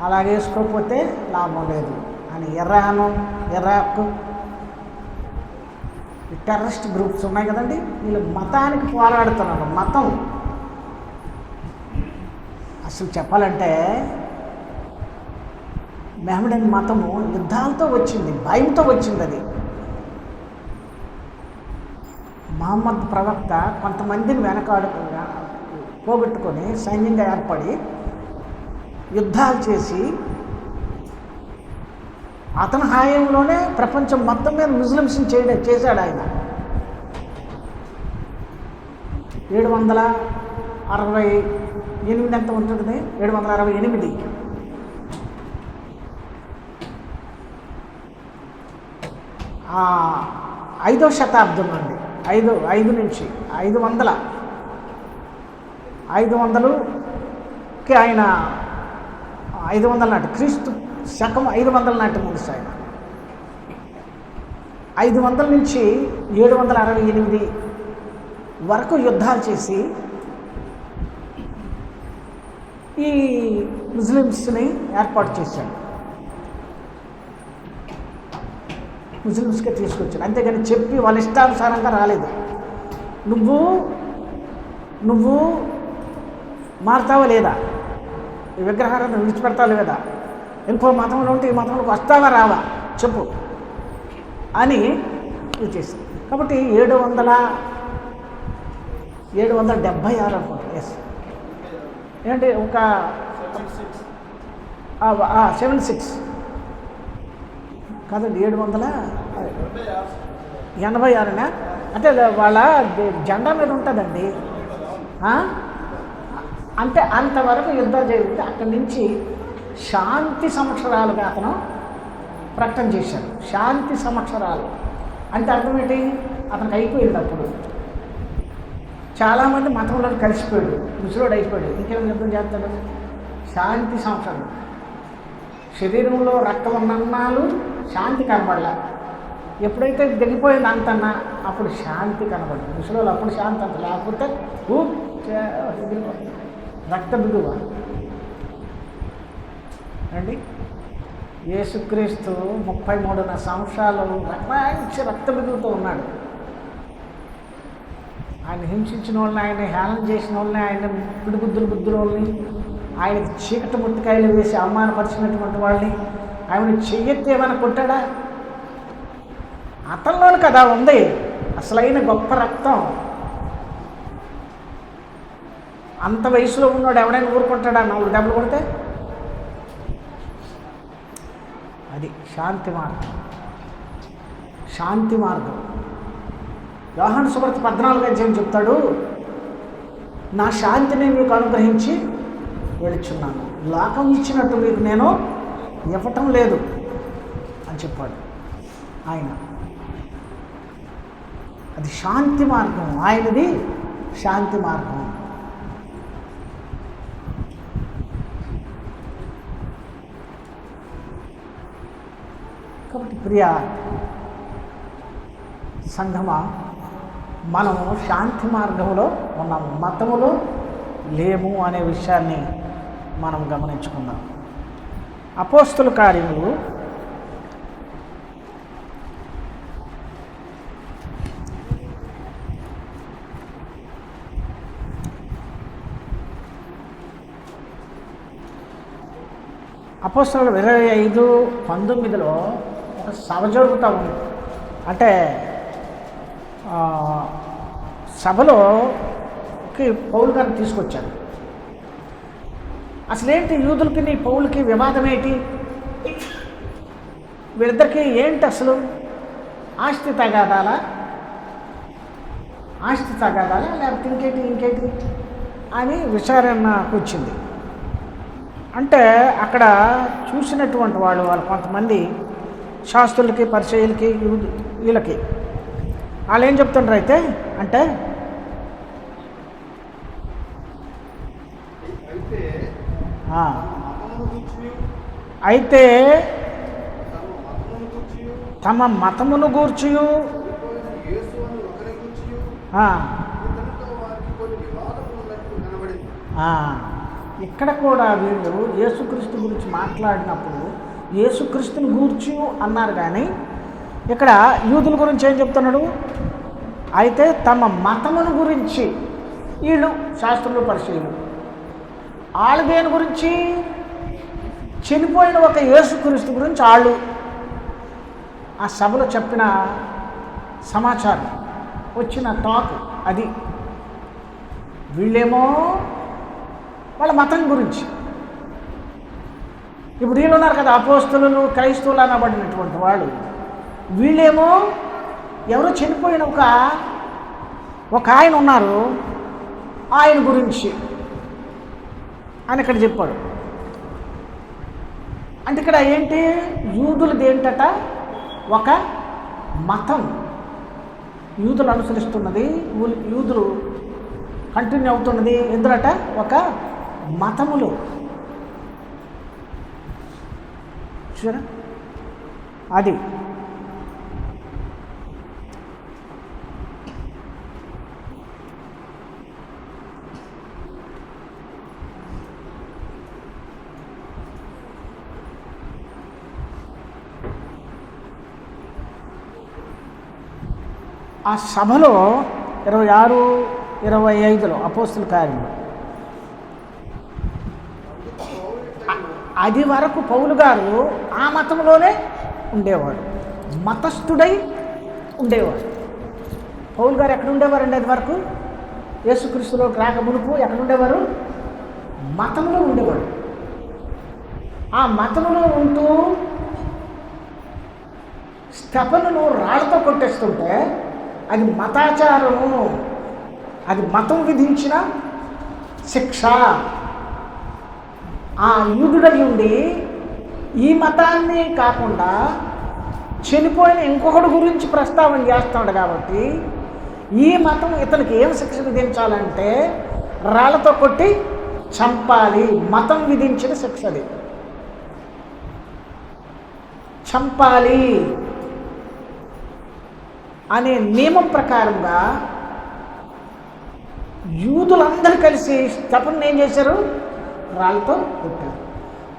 అలా వేసుకోకపోతే లాభం లేదు అని ఇరాక్ టెర్రరిస్ట్ గ్రూప్స్ ఉన్నాయి కదండి, వీళ్ళు మతానికి పోరాడుతున్నారు. మతం అసలు చెప్పాలంటే మెహమెడన్ మతము యుద్ధాలతో వచ్చింది, భయంతో వచ్చింది. అది మహమ్మద్ ప్రవక్త కొంతమందిని పోగొట్టుకొని సైన్యంగా ఏర్పడి యుద్ధాలు చేసి అతని హాయంలోనే ప్రపంచం మొత్తం మీద ముస్లిమ్స్ని చేశాడు ఆయన. 768 ఎంత ఉంటుంది? 768 5వ శతాబ్దం నుండి 5 నుంచి 500కి ఆయన 500 నాటి క్రీస్తు శకం 500 నాటి మనిషి ఆయన. 500 నుంచి 768 వరకు యుద్ధాలు చేసి ఈ ముస్లిమ్స్ని ఏర్పాటు చేశాడు, ముస్లిమ్స్కే తీసుకొచ్చాడు. అంతేగాని చెప్పి వాళ్ళ ఇష్టానుసారంగా రాలేదు. నువ్వు మారుతావా లేదా, ఈ విగ్రహాలను విడిచిపెడతావు లేదా, ఇంకో మతంలో ఉంటే ఈ మతంలోకి వస్తావా రావా చెప్పు అని ఇది చేసింది. కాబట్టి 776 అనుకుంటా. ఎస్ ఏంటి ఒక 76 కాదండి, 786 అంటే వాళ్ళ జెండా మీద ఉంటుందండి. అంటే అంతవరకు యుద్ధాలు జరిగితే అక్కడి నుంచి శాంతి సంవత్సరాలుగా అతను ప్రకటన చేశాడు. శాంతి సంవత్సరాలు అంటే అర్థం ఏంటి? అతనికి అయిపోయింది. అప్పుడు చాలామంది మతంలో కలిసిపోయాడు, ముసలోడు అయిపోయాడు, ఇంకేం యుద్ధం చేస్తాడు? శాంతి సంవత్సరాలు. శరీరంలో రక్తం ఉన్నన్నాళ్ళు శాంతి కనబడలే, ఎప్పుడైతే దిగిపోయింది అంతన్నా అప్పుడు శాంతి కనబడింది. ముసలోళ్ళు అప్పుడు శాంతి అంత, లేకపోతే రక్త బిగువ అండి. యేసుక్రీస్తు 33 సంవత్సరాలు రక్త బిగువుతో ఉన్నాడు. ఆయన హింసించిన వాళ్ళని, ఆయన హేళన చేసిన వాళ్ళని, ఆయన పిడిగుద్దుల వాళ్ళని, ఆయనకి చీకటి ముట్టికాయలు వేసి అవమానపరిచినటువంటి వాళ్ళని ఆయన చెయ్యెత్తి ఏమైనా కొట్టాడా? అతనిలోని కదా ఉంది అసలైన గొప్ప రక్తం. అంత వయసులో ఉన్నాడు ఎవడైనా ఊరుకుంటాడా 4 దెబ్బలు కొడితే? అది శాంతి మార్గం. శాంతి మార్గం. యోహాను సువార్త 14వ అధ్యాయం చెప్తాడు, నా శాంతిని మీకు అనుగ్రహించి వెళుచున్నాను, లోకం ఇచ్చినట్టు మీకు నేను ఇవ్వటం లేదు అని చెప్పాడు ఆయన. అది శాంతి మార్గం, ఆయనది శాంతి మార్గం. కాబట్టి ప్రియ సంఘమా, మనము శాంతి మార్గంలో ఉన్నాము, మతములో లేము అనే విషయాన్ని మనం గమనించుకుందాం. అపోస్తుల కార్యములు 25:19 ఒక సభ జరుగుతూ ఉంది. అంటే సభలోకి పౌలు గారిని తీసుకొచ్చారు. అసలేంటి యూదులకి పౌలుకి వివాదం ఏంటి? వీళ్ళిద్దరికీ ఏంటి అసలు? ఆస్తి తగాదాలా లేకపోతే ఇంకేంటి అని విచారణకు వచ్చింది. అంటే అక్కడ చూసినటువంటి వాళ్ళు కొంతమంది శాస్త్రులకి, పరిచయులకి, వీళ్ళకి వాళ్ళు ఏం చెప్తుండ్రు అంటే అయితే తమ మతమును గూర్చియు ఇక్కడ కూడా వీళ్ళు యేసుక్రీస్తు గురించి మాట్లాడినప్పుడు యేసుక్రీస్తుని గూర్చి అన్నారు, కానీ ఇక్కడ యూదుల గురించి ఏం చెప్తున్నాడు? అయితే తమ మతమును గురించి వీళ్ళు శాస్త్రులు, పరిచయులు, వాళ్ళు దేని గురించి? చనిపోయిన ఒక యేసుక్రీస్తు గురించి వాళ్ళు ఆ సభలో చెప్పిన సమాచారం, వచ్చిన టాక్ అది. వీళ్ళేమో వాళ్ళ మతం గురించి. ఇప్పుడు వీళ్ళు ఉన్నారు కదా అపోస్తలులు, క్రైస్తవులు అనబడినటువంటి వాళ్ళు, వీళ్ళేమో ఎవరో చనిపోయిన ఒక ఆయన ఉన్నారు, ఆయన గురించి అని ఇక్కడ చెప్పాడు. అంటే ఇక్కడ ఏంటి? యూదులది ఏంటట? ఒక మతం, యూదులు అనుసరిస్తున్నది, యూదులు కంటిన్యూ అవుతున్నది ఎందులట? ఒక మతములు. చూసారా? అది ఆ సభలో 26-25 అపోస్తుల కార్యములు. అది వరకు పౌలు గారు ఆ మతంలోనే ఉండేవాడు, మతస్థుడై ఉండేవాడు. పౌలు గారు ఎక్కడ ఉండేవారండి? అది వరకు యేసుక్రీస్తులోకి రాక మునుపు ఎక్కడ ఉండేవారు? మతంలో ఉండేవాడు. ఆ మతంలో ఉంటూ స్తెఫనును రాళ్లతో కొట్టేస్తుంటే అది మతాచారము, అది మతం విధించిన శిక్ష. ఆ యూదుడై ఉండి ఈ మతాన్ని కాకుండా చనిపోయిన ఇంకొకటి గురించి ప్రస్తావన చేస్తాడు కాబట్టి ఈ మతం ఇతనికి ఏం శిక్ష విధించాలంటే రాళ్లతో కొట్టి చంపాలి. మతం విధించిన శిక్ష అది, చంపాలి అనే నియమం ప్రకారంగా యూదులందరూ కలిసి స్తెఫనుని ఏం చేశారు? రాళ్ళతో కొట్టారు.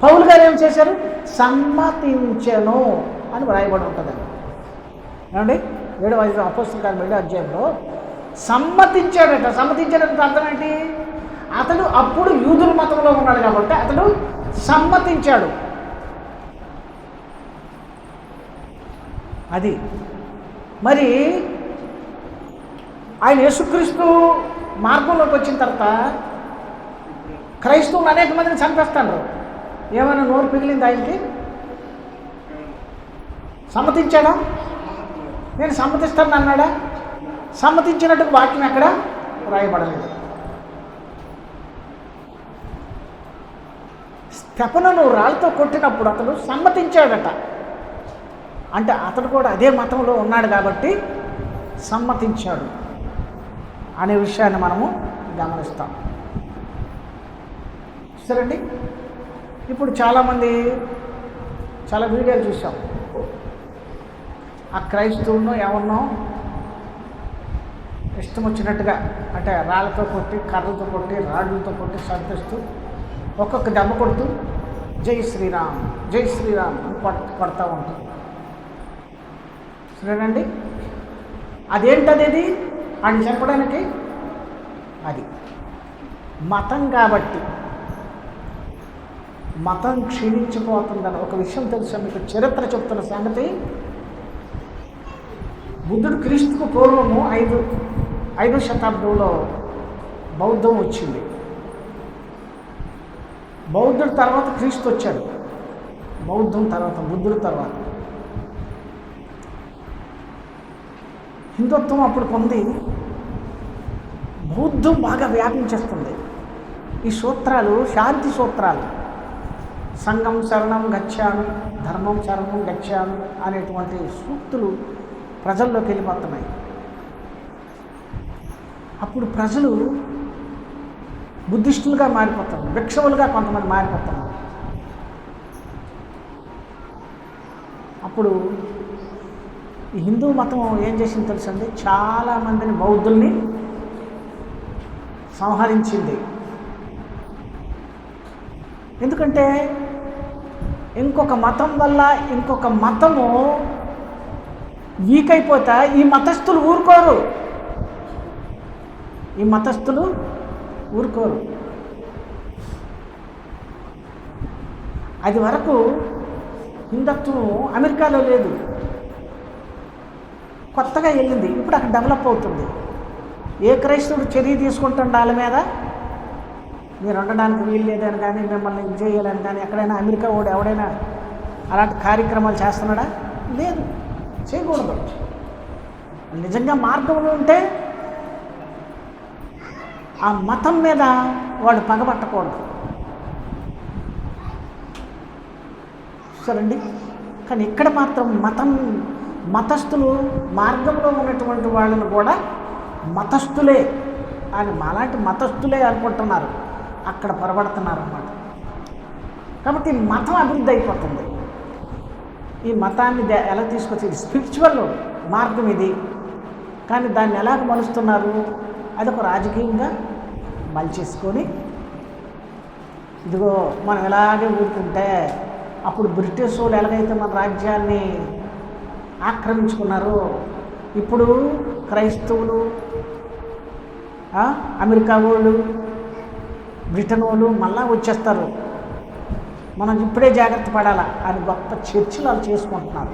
పౌలు గారు ఏం చేశారు? సమ్మతించెను అని వ్రాయబడి ఉంటుందండి. ఏమండి? 7వ అపోస్తల కార్యం 7వ అధ్యాయంలో సమ్మతించాడట. సమ్మతించాడంటే అర్థం ఏంటి? అతడు అప్పుడు యూదుల మతంలో ఉన్నాడు కాబట్టి అతడు సమ్మతించాడు. అది మరి ఆయన యేసుక్రీస్తు మార్గంలోకి వచ్చిన తర్వాత క్రైస్తవులు అనేక మందిని చంపేస్తాడు. ఏమైనా నోరు పిగిలింది ఆయనకి? సమ్మతించాడా? నేను సమ్మతిస్తాను అన్నాడా? సమ్మతించినట్టు వాక్యం ఎక్కడ రాయబడలేదు. స్తెఫనును రాళ్ళతో కొట్టినప్పుడు అతడు సమ్మతించాడట. అంటే అతడు కూడా అదే మతంలో ఉన్నాడు కాబట్టి సమ్మతించాడు అనే విషయాన్ని మనము గమనిస్తాం. సరేండి, ఇప్పుడు చాలామంది చాలా వీడియోలు చూసాం. ఆ క్రైస్తవులను ఎవరినో ఇష్టం వచ్చినట్టుగా అంటే రాళ్ళతో కొట్టి, కర్రలతో కొట్టి, రాళ్ళతో కొట్టి సర్దిస్తూ ఒక్కొక్క దెబ్బ కొడుతూ జై శ్రీరామ్ జై శ్రీరామ్ అని కొడతా ఉంటారు. సరేనండి, అదేంటది అని చెప్పడానికి అది మతం కాబట్టి. మతం క్షీణించిపోతుందని ఒక విషయం తెలుసా మీకు? చరిత్ర చెప్తున్న సంగతి, బుద్ధుడు క్రీస్తుకు పూర్వము 5వ శతాబ్దంలో బౌద్ధం వచ్చింది. బౌద్ధుడి తర్వాత క్రీస్తు వచ్చాడు. బౌద్ధం తర్వాత, బుద్ధుడి తర్వాత హిందుత్వం అప్పుడు పొంది బౌద్ధం బాగా వ్యాపించేస్తుంది. ఈ సూత్రాలు శాంతి సూత్రాలు, సంఘం శరణం గచ్చామి, ధర్మం శరణం గచ్చామి అనేటువంటి సూక్తులు ప్రజల్లోకి వెళ్ళిపోతున్నాయి. అప్పుడు ప్రజలు బుద్ధిస్టులుగా మారిపోతున్నారు, భిక్షవులుగా కొంతమంది మారిపోతున్నారు. అప్పుడు ఈ హిందూ మతం ఏం చేసింది తెలుసండి? చాలామందిని బౌద్ధుల్ని సంహరించింది. ఎందుకంటే ఇంకొక మతం వల్ల ఇంకొక మతము వీక్ అయిపోతా ఈ మతస్థులు ఊరుకోరు. ఈ మతస్థులు ఊరుకోరు. అది వరకు హిందుత్వం అమెరికాలో లేదు, కొత్తగా వెళ్ళింది. ఇప్పుడు అక్కడ డెవలప్ అవుతుంది. ఏ క్రైస్తవుడు చర్య తీసుకుంటాడు వాళ్ళ మీద? మీరు ఉండడానికి వీలు లేదని కానీ, మిమ్మల్ని ఇది చేయాలని కానీ, ఎక్కడైనా అమెరికా వాడు ఎవడైనా అలాంటి కార్యక్రమాలు చేస్తున్నాడా? లేదు, చేయకూడదు. నిజంగా మార్గంలో ఉంటే ఆ మతం మీద వాడు పగబట్టకూడదు. సరేండి, కానీ ఇక్కడ మాత్రం మతస్థులు మార్గంలో ఉన్నటువంటి వాళ్ళను కూడా మతస్థులే అని మాలాంటి మతస్థులే అనుకుంటున్నారు, అక్కడ పొరబడుతున్నారు అన్నమాట. కాబట్టి మతం అభివృద్ధి అయిపోతుంది. ఈ మతాన్ని ఎలా తీసుకొచ్చేది? స్పిరిచువల్ మార్గం ఇది, కానీ దాన్ని ఎలాగ మలుస్తున్నారు? అదొక రాజకీయంగా మలిచేసుకొని, ఇదిగో మనం ఎలాగే ఊరుకుంటే అప్పుడు బ్రిటిష్ వాళ్ళు ఎలాగైతే మన రాజ్యాన్ని ఆక్రమించుకున్నారో, ఇప్పుడు క్రైస్తవులు, అమెరికా వాళ్ళు, బ్రిటన్ వాళ్ళు మళ్ళా వచ్చేస్తారు, మనం ఇప్పుడే జాగ్రత్త పడాలా అని గొప్ప చర్చలు వాళ్ళు చేసుకుంటున్నారు.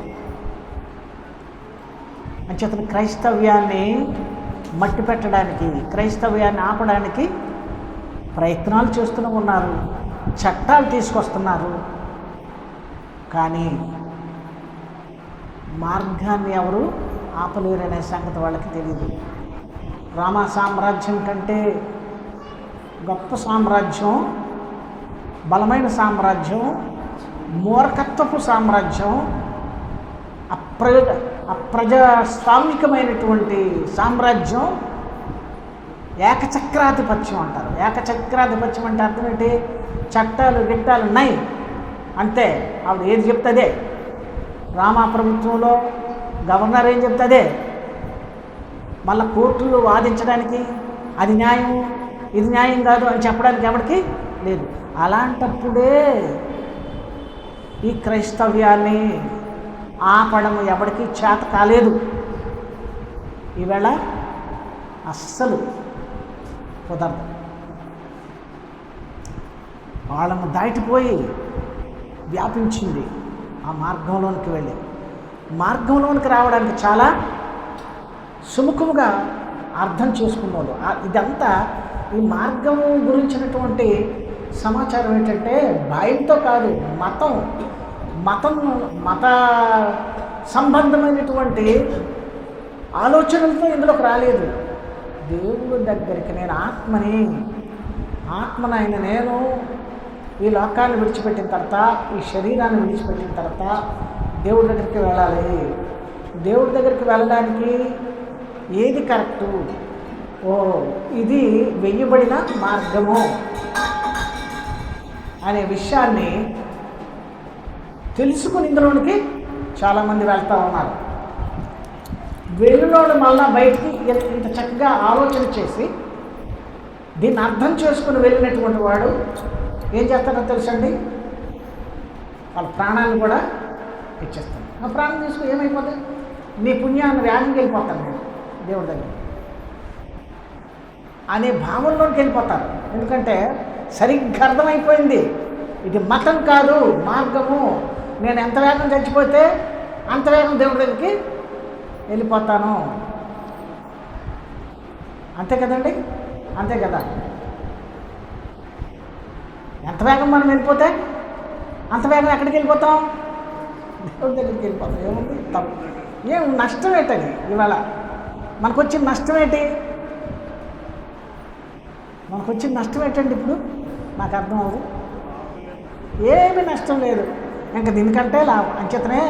అంచేతను క్రైస్తవ్యాన్ని మట్టి పెట్టడానికి, క్రైస్తవ్యాన్ని ఆపడానికి ప్రయత్నాలు చేస్తూనే ఉన్నారు, చట్టాలు తీసుకొస్తున్నారు. కానీ మార్గాన్ని ఎవరు ఆపలేరనే సంగతి వాళ్ళకి తెలియదు. రామ సామ్రాజ్యం కంటే గొప్ప సామ్రాజ్యం, బలమైన సామ్రాజ్యం, మూర్ఖత్వపు సామ్రాజ్యం, అప్రజాస్వామికమైనటువంటి సామ్రాజ్యం ఏకచక్రాధిపత్యం అంటారు. ఏకచక్రాధిపత్యం అంటే అర్థం ఏంటి? చట్టాలు గిట్టాలు ఉన్నాయి అంతే, ఆవిడ ఏది చెప్తుందే. రామా ప్రభుత్వంలో గవర్నర్ ఏం చెప్తుందే, మళ్ళీ కోర్టులు వాదించడానికి అది న్యాయం ఇది న్యాయం కాదు అని చెప్పడానికి ఎవరికి లేదు. అలాంటప్పుడే ఈ క్రైస్తవ్యాన్ని ఆపడం ఎవరికి చేత కాలేదు. ఈవేళ అస్సలు కుదరదు. వాళ్ళను దాటిపోయి వ్యాపించింది. ఆ మార్గంలోనికి వెళ్ళి మార్గంలోనికి రావడానికి చాలా సుముఖముగా అర్థం చేసుకున్నారు. ఇదంతా ఈ మార్గం గురించినటువంటి సమాచారం ఏంటంటే భయంతో కాదు, మత సంబంధమైనటువంటి ఆలోచనలతో ఇందులోకి రాలేదు. దేవుడి దగ్గరికి నేను ఆత్మనైన నేను ఈ లోకాన్ని విడిచిపెట్టిన తర్వాత, ఈ శరీరాన్ని విడిచిపెట్టిన తర్వాత దేవుడి దగ్గరికి వెళ్ళాలి. దేవుడి దగ్గరికి వెళ్ళడానికి ఏది కరెక్టు? ఇది వెయ్యబడిన మార్గము అనే విషయాన్ని తెలుసుకుని ఇందులోనికి చాలామంది వెళ్తూ ఉన్నారు. వెళ్ళినోడు మళ్ళా బయటికి ఇంత చక్కగా ఆలోచన చేసి దీన్ని అర్థం చేసుకుని వెళ్ళినటువంటి వాడు ఏం చేస్తాడో తెలుసండి, వాళ్ళ ప్రాణాన్ని కూడా ఇచ్చేస్తాడు. ఆ ప్రాణం తీసుకుని ఏమైపోతుంది? నీ పుణ్యాన్ని వ్యాధికి వెళ్ళిపోతాను నేను దేవుడి దగ్గర అనే భావంలోకి వెళ్ళిపోతారు. ఎందుకంటే సరిగ్గా అర్థమైపోయింది, ఇది మతం కాదు, మార్గము. నేను ఎంత వేగం చచ్చిపోతే అంత వేగం దేవుడి దగ్గరికి వెళ్ళిపోతాను. అంతే కదండి, అంతే కదా. ఎంత వేగం మనం వెళ్ళిపోతే అంత వేగం ఎక్కడికి వెళ్ళిపోతాం? దేవుడి దగ్గరికి వెళ్ళిపోతాం. ఏముంది తప్పు? ఏం నష్టం ఏంటది? ఇవాళ మనకు వచ్చిన నష్టం ఏంటి? మనకు వచ్చిన నష్టం ఏంటండి? ఇప్పుడు నాకు అర్థం అవ్వదు. ఏమీ నష్టం లేదు. ఇంకా దీనికంటే లాభం. అంచేతనే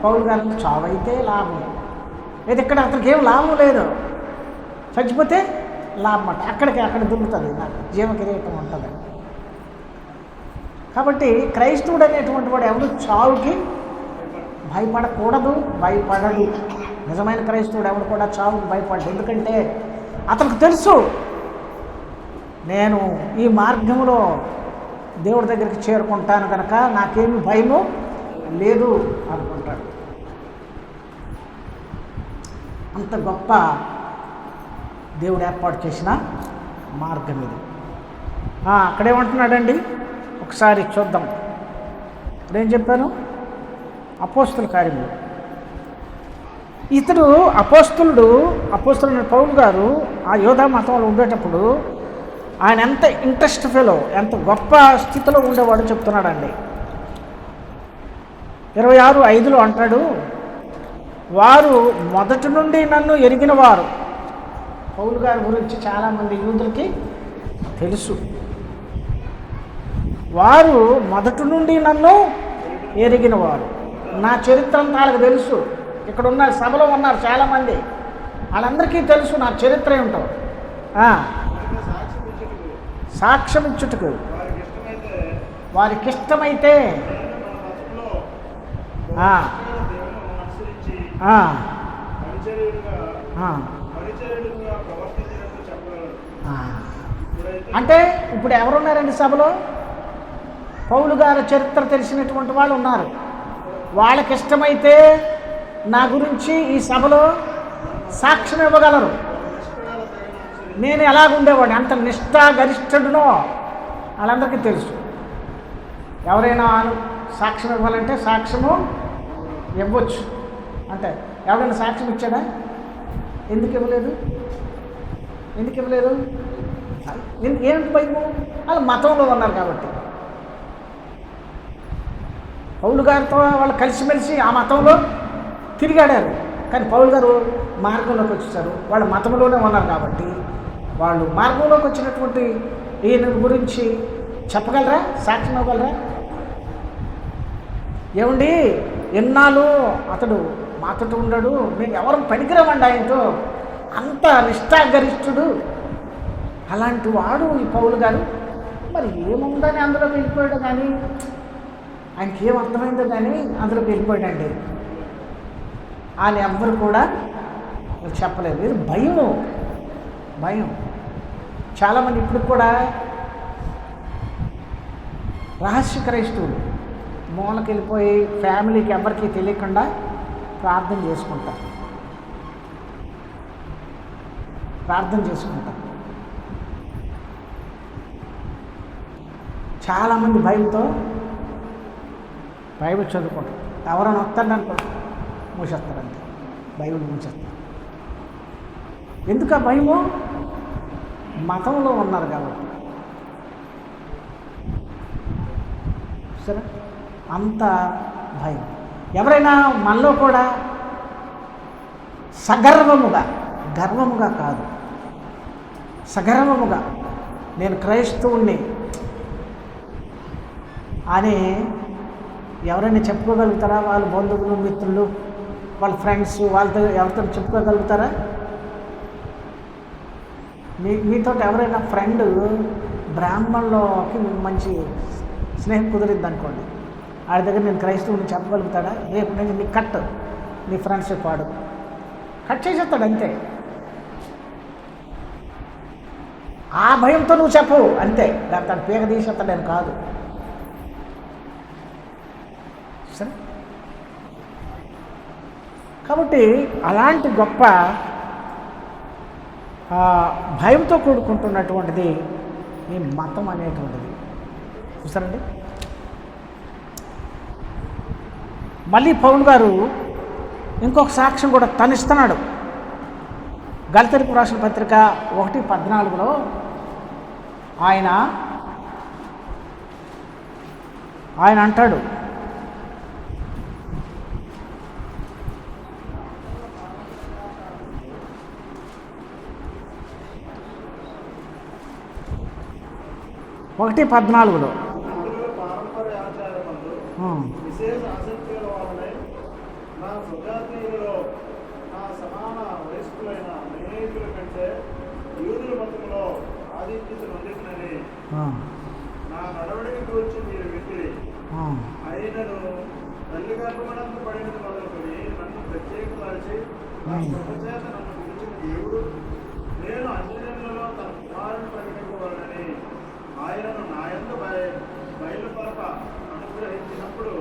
పౌలు గారికి చావు అయితే లాభం లేదు, ఇక్కడ అతనికి ఏం లాభం లేదు. చచ్చిపోతే లాభం అంట, అక్కడ దొరుకుతుంది, నాకు జీవకిరీటం ఉంటుంది. కాబట్టి క్రైస్తవుడు అనేటువంటి వాడు ఎవరు చావుకి భయపడకూడదు, భయపడడు. నిజమైన క్రైస్తవుడు ఎవరు కూడా చావుకి భయపడదు. ఎందుకంటే అతనికి తెలుసు, నేను ఈ మార్గంలో దేవుడి దగ్గరికి చేరుకుంటాను కనుక నాకేమి భయము లేదు అనుకుంటాడు. అంత గొప్ప దేవుడు ఏర్పాటు చేసిన మార్గం ఇది. అక్కడేమంటున్నాడండి, ఒకసారి చూద్దాం. ఇప్పుడేం చెప్పాను? అపోస్తుల కార్యములు. ఇతడు అపోస్తులుడు పౌలు గారు ఆ యోధా మతంలో ఉండేటప్పుడు ఆయన ఎంత ఇంట్రెస్ట్ ఫెలో, ఎంత గొప్ప స్థితిలో ఉండేవాడు చెప్తున్నాడండి. 26:5 అంటాడు, వారు మొదటి నుండి నన్ను ఎరిగిన వారు. పౌలు గారి గురించి చాలామంది యూదులకి తెలుసు. వారు మొదటి నుండి నన్ను ఎరిగిన వారు. నా చరిత్ర అంతా వాళ్ళకి తెలుసు. ఇక్కడ ఉన్న సభలో ఉన్నారు చాలామంది, వాళ్ళందరికీ తెలుసు నా చరిత్ర ఏమిటో. సాక్ష్యం ఇచ్చుటకు వారికి ఇష్టమైతే అంటే ఇప్పుడు ఎవరున్నారండి సభలో? పౌలు గారి చరిత్ర తెలిసినటువంటి వాళ్ళు ఉన్నారు. వాళ్ళకి ఇష్టమైతే నా గురించి ఈ సభలో సాక్ష్యం ఇవ్వగలరు. నేను ఎలాగుండేవాడిని, అంత నిష్ఠాగరిష్ఠుడునో వాళ్ళందరికీ తెలుసు. ఎవరైనా సాక్ష్యం ఇవ్వాలంటే సాక్ష్యము ఇవ్వచ్చు. అంటే ఎవరైనా సాక్ష్యం ఇచ్చాడా? ఎందుకు ఇవ్వలేదు? ఏంటి భయము? వాళ్ళు మతంలో ఉన్నారు కాబట్టి. పౌలు గారితో వాళ్ళు కలిసిమెలిసి ఆ మతంలో తిరిగాడారు. కానీ పౌలు గారు మార్గంలోకి వచ్చేసారు. వాళ్ళు మతంలోనే ఉన్నారు కాబట్టి వాళ్ళు మార్గంలోకి వచ్చినటువంటి ఈయన గురించి చెప్పగలరా? సాక్ష్యం ఇవ్వగలరా? ఏమండి, ఎన్నాళ్ళు అతడు మాతోటి ఉన్నాడు, మేము ఎవరు పనికిరామండి ఆయనతో, అంత నిష్ఠాగరిష్ఠుడు. అలాంటి వాడు ఈ పౌలు గారు. మరి ఏముందని అందులోకి వెళ్ళిపోయాడు, కానీ ఆయనకి ఏం అర్థమైందో కానీ అందులోకి వెళ్ళిపోయాడండి. వాళ్ళు ఎవ్వరు కూడా చెప్పలేదు. ఇది భయం. చాలామంది ఇప్పుడు కూడా రహస్య క్రైస్తవులు మూలకి వెళ్ళిపోయి ఫ్యామిలీకి ఎవరికి తెలియకుండా ప్రార్థన చేసుకుంటారు. చాలామంది భయంతో బైబిల్ చదువుకుంటారు. ఎవరైనా వస్తాడనుకో మూసేస్తారంటే బైబిల్ మూసేస్తారు. ఎందుకు ఆ భయము? మతంలో ఉన్నారు కాబట్టి. సరే, అంత భయం. ఎవరైనా మనలో కూడా సగర్వముగా, గర్వముగా కాదు, సగర్వముగా నేను క్రైస్తవుణ్ణి అని ఎవరైనా చెప్పుకోగలుగుతారా? వాళ్ళ బంధువులు, మిత్రులు, వాళ్ళ ఫ్రెండ్స్, వాళ్ళతో ఎవరితో చెప్పుకోగలుగుతారా? మీతో ఎవరైనా ఫ్రెండ్ బ్రాహ్మణులకి మంచి స్నేహం కుదిరింది అనుకోండి, వాడి దగ్గర నేను క్రైస్తవుని చెప్పగలుగుతాడా? రేపు నుంచి నీ కట్, నీ ఫ్రెండ్షిప్ వాడు కట్ చేసేస్తాడు అంతే. ఆ భయంతో నువ్వు చెప్పు అంతే, లేకపోతే పీక తీసేస్తాడని కాదు. సరే, కాబట్టి అలాంటి గొప్ప భయంతో కూడుకుంటున్నటువంటిది ఈ మతం అనేటువంటిది. చూసారండి, మళ్ళీ పౌలు గారు ఇంకొక సాక్ష్యం కూడా తనిస్తున్నాడు. గలతీయులకు రాసిన పత్రిక 1:14 ఆయన అంటాడు, విశేష ఆసక్తి వాళ్ళని నా స్వజాతీయులలో నా సమాన వయస్కులైన అనేకుల కంటే యూదుల మతంలో ఆధిక్యత నొందినని నా నడవడికి గురించి మీరు వింటిరి. అయినను తల్లి గర్భమనందు పడినది మొదలుకొని నన్ను ప్రత్యేకపరిచి నా స్వచేత నన్ను పిలిచిన దేవుడు నేను అన్యజనులలో తన కుమారుని ప్రకటింపవాలని ఆయనను నాయందు బయలుపరప అనుగ్రహించినప్పుడు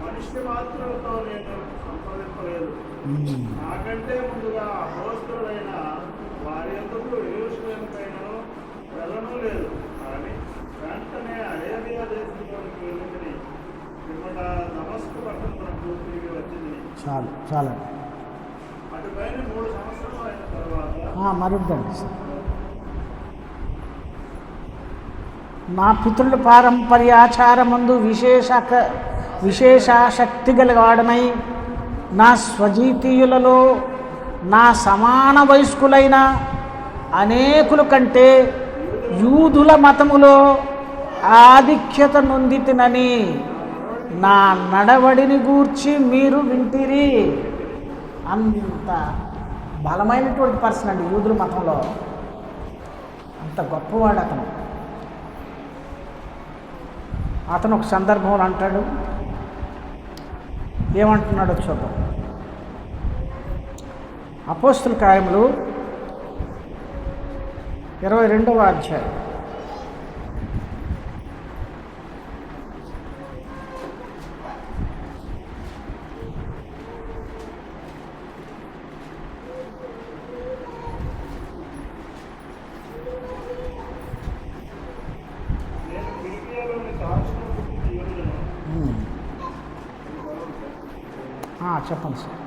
మనిషి మాత్రులతో నేను సంప్రదింపలేదు. నాకంటే ముందుగా అపోస్తలుడైన వారి ఎందుకు యెరూషలేముకైనను వెళ్ళను లేదు. కానీ వెంటనే అరేబియా దేశంలోనికి వెళ్ళింది, పిమ్మట దమస్కు పట్టణమునకు తిరిగి వచ్చింది. చాలా అటుపైన 3 సంవత్సరాలు అయిన తర్వాత మరుద్దండి, నా పితృల పారంపర్యాచారమందు విశేషాశక్తి గలవాడనై నా స్వజీతీయులలో నా సమాన వయస్కులైన అనేకుల కంటే యూదుల మతములో ఆధిక్యత నొందితినని నా నడవడిని గూర్చి మీరు వింటిరి. అంత బలమైనటువంటి పర్సన్ అండి యూదుల మతంలో, అంత గొప్పవాడు అతను ఒక సందర్భంలో అంటాడు, ఏమంటున్నాడో చూద్దాం. అపోస్తుల కార్యములు 22వ అధ్యాయం. చెప్పండి సార్.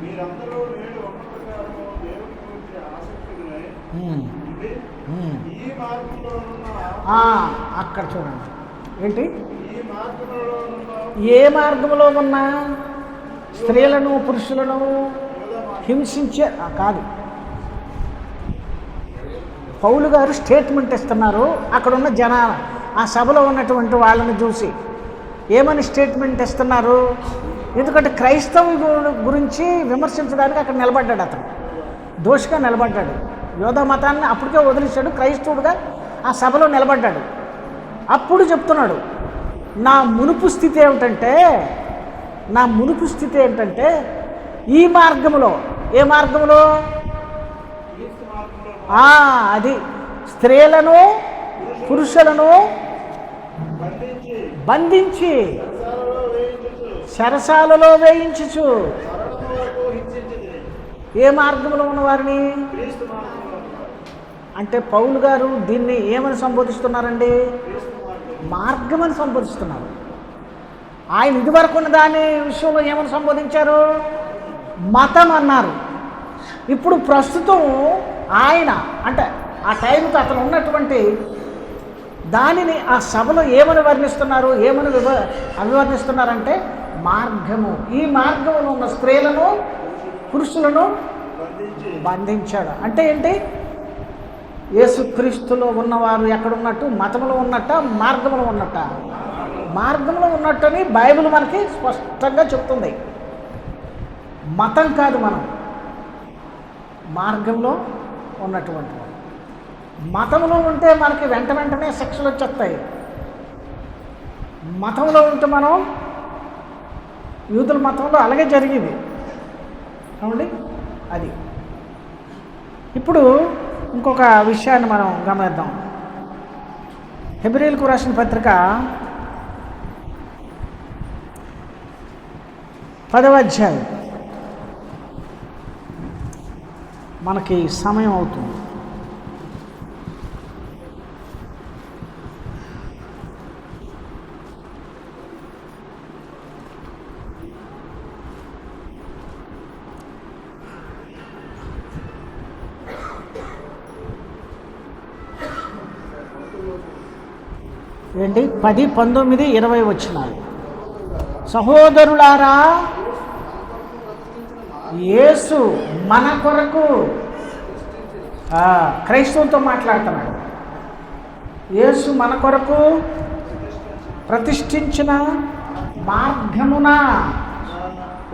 మీరందరూ నేడు ఉన్న ప్రకారము దేవుని గురించి ఆసక్తులై ఈ మార్గంలో అక్కడ చూడండి ఏంటి, ఈ మార్గంలో ఏ మార్గంలో ఉన్నా స్త్రీలను పురుషులను హింసించే కాదు. పౌలు గారు స్టేట్మెంట్ ఇస్తున్నారు అక్కడ ఉన్న జనాలు, ఆ సభలో ఉన్నటువంటి వాళ్ళని చూసి ఏమని స్టేట్మెంట్ ఇస్తున్నారు? ఎందుకంటే క్రైస్తవుల గురించి విమర్శించడానికి అక్కడ నిలబడ్డాడు, అతను దోషిగా నిలబడ్డాడు. యోధా మతాన్ని అప్పటికే వదిలేశాడు, క్రైస్తవుడుగా ఆ సభలో నిలబడ్డాడు. అప్పుడు చెప్తున్నాడు, నా మునుపు స్థితి ఏమిటంటే ఈ మార్గంలో, ఏ మార్గంలో? అది స్త్రీలను పురుషులను బంధించి చెరసాలలో వేయించుచు. ఏ మార్గంలో ఉన్నవారిని అంటే పౌలు గారు దీన్ని ఏమని సంబోధిస్తున్నారండి? మార్గమని సంబోధిస్తున్నారు. ఆయన ఇదివరకు ఉన్న దాని విషయంలో ఏమని సంబోధించారు? మతం అన్నారు. ఇప్పుడు ప్రస్తుతం ఆయన అంటే ఆ టైంకి అతను ఉన్నటువంటి దానిని ఆ సభలో ఏమని వర్ణిస్తున్నారు, ఏమని అభివర్ణిస్తున్నారంటే మార్గము. ఈ మార్గంలో ఉన్న స్త్రీలను పురుషులను బంధించాడు. అంటే ఏంటి? యేసుక్రీస్తులో ఉన్నవారు ఎక్కడున్నట్టు? మతంలో ఉన్నట్ట, మార్గంలో ఉన్నట్ట? మార్గంలో ఉన్నట్టని బైబిల్ మనకి స్పష్టంగా చెప్తుంది. మతం కాదు, మనం మార్గంలో ఉన్నటువంటి వారు. మతంలో ఉంటే మనకి వెంటనే శిక్షలు వచ్చేస్తాయి. మతంలో ఉంటే మనం యూదుల మతంలో అలాగే జరిగింది అవునండి. అది ఇప్పుడు ఇంకొక విషయాన్ని మనం గమనిద్దాం. హెబ్రీయులకు రాసిన పత్రిక 10వ అధ్యాయం. మనకి సమయం అవుతుంది. ఏంటి 10, 19, 20 వచ్చినాయి. సహోదరులారా, యేసు మన కొరకు క్రైస్తవులతో మాట్లాడుతున్నాడు. యేసు మన కొరకు ప్రతిష్ఠించిన మార్గమున.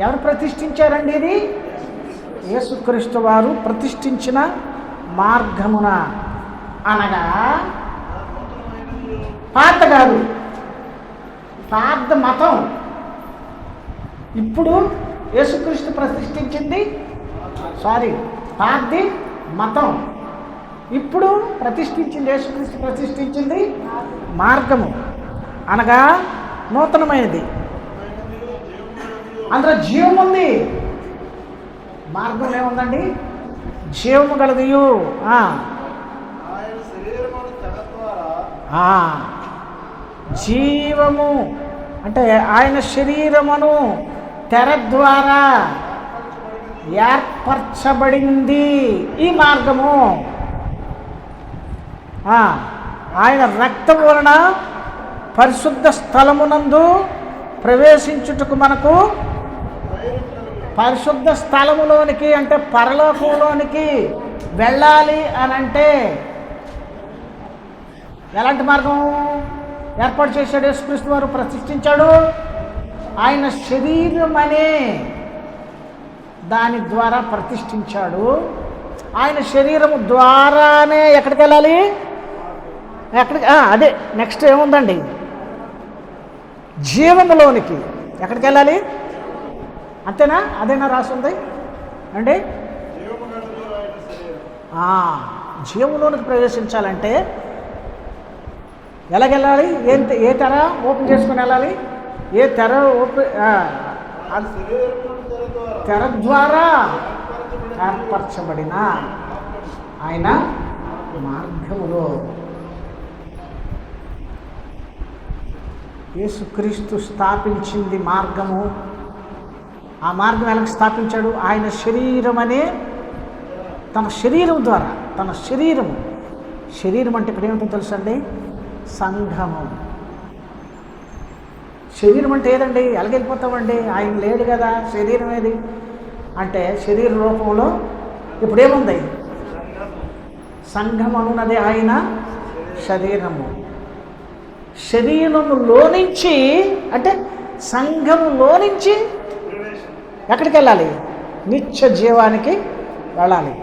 ఎవరు ప్రతిష్ఠించారండి? ఇది యేసుక్రీస్తు వారు ప్రతిష్ఠించిన మార్గమున అనగా పాత కాదు, పాత మతం. ఇప్పుడు యేసుక్రీస్తు ప్రతిష్ఠించింది పాతది మతం. ఇప్పుడు ప్రతిష్ఠించింది యేసుక్రీస్తు ప్రతిష్ఠించింది మార్గము అనగా నూతనమైనది. అందులో జీవం ఉంది. మార్గం ఏముందండి? జీవము గలదియు. జీవము అంటే ఆయన శరీరమును తెర ద్వారా ఏర్పరచబడింది ఈ మార్గము. ఆయన రక్తం వలన పరిశుద్ధ స్థలమునందు ప్రవేశించుటకు మనకు పరిశుద్ధ స్థలములోనికి అంటే పరలోకంలోనికి వెళ్ళాలి అని అంటే ఎలాంటి మార్గం ఏర్పాటు చేశాడు? యేసుక్రీస్తు వారు ప్రతిష్ఠించాడు. ఆయన శరీరం అనే దాని ద్వారా ప్రతిష్ఠించాడు. ఆయన శరీరము ద్వారానే ఎక్కడికి వెళ్ళాలి? అదే నెక్స్ట్ ఏముందండి? జీవములోనికి ఎక్కడికి వెళ్ళాలి? అంతేనా? అదేనా రాసుంది అండి? జీవములోనికి ప్రవేశించాలంటే ఎలాగెళ్ళాలి? ఏ తెర ఓపెన్ చేసుకుని వెళ్ళాలి? ఏ తెర తెర ద్వారా ఏర్పరచబడిన ఆయన మార్గములో యేసుక్రీస్తు స్థాపించింది మార్గము. ఆ మార్గం ఎలా స్థాపించాడు? ఆయన శరీరం అనే తన శరీరం ద్వారా, తన శరీరం అంటే ఇక్కడ ఏమిటో తెలుసండి? సంఘము. శరీరం అంటే ఏదండి? ఎలాగెళ్ళిపోతామండి? ఆయన లేడు కదా. శరీరం ఏది అంటే శరీర రూపంలో ఇప్పుడేముంది? సంఘం అనున్నది ఆయన శరీరము. శరీరములో నుంచి అంటే సంఘములో నుంచి ఎక్కడికి వెళ్ళాలి? నిత్య జీవానికి వెళ్ళాలి.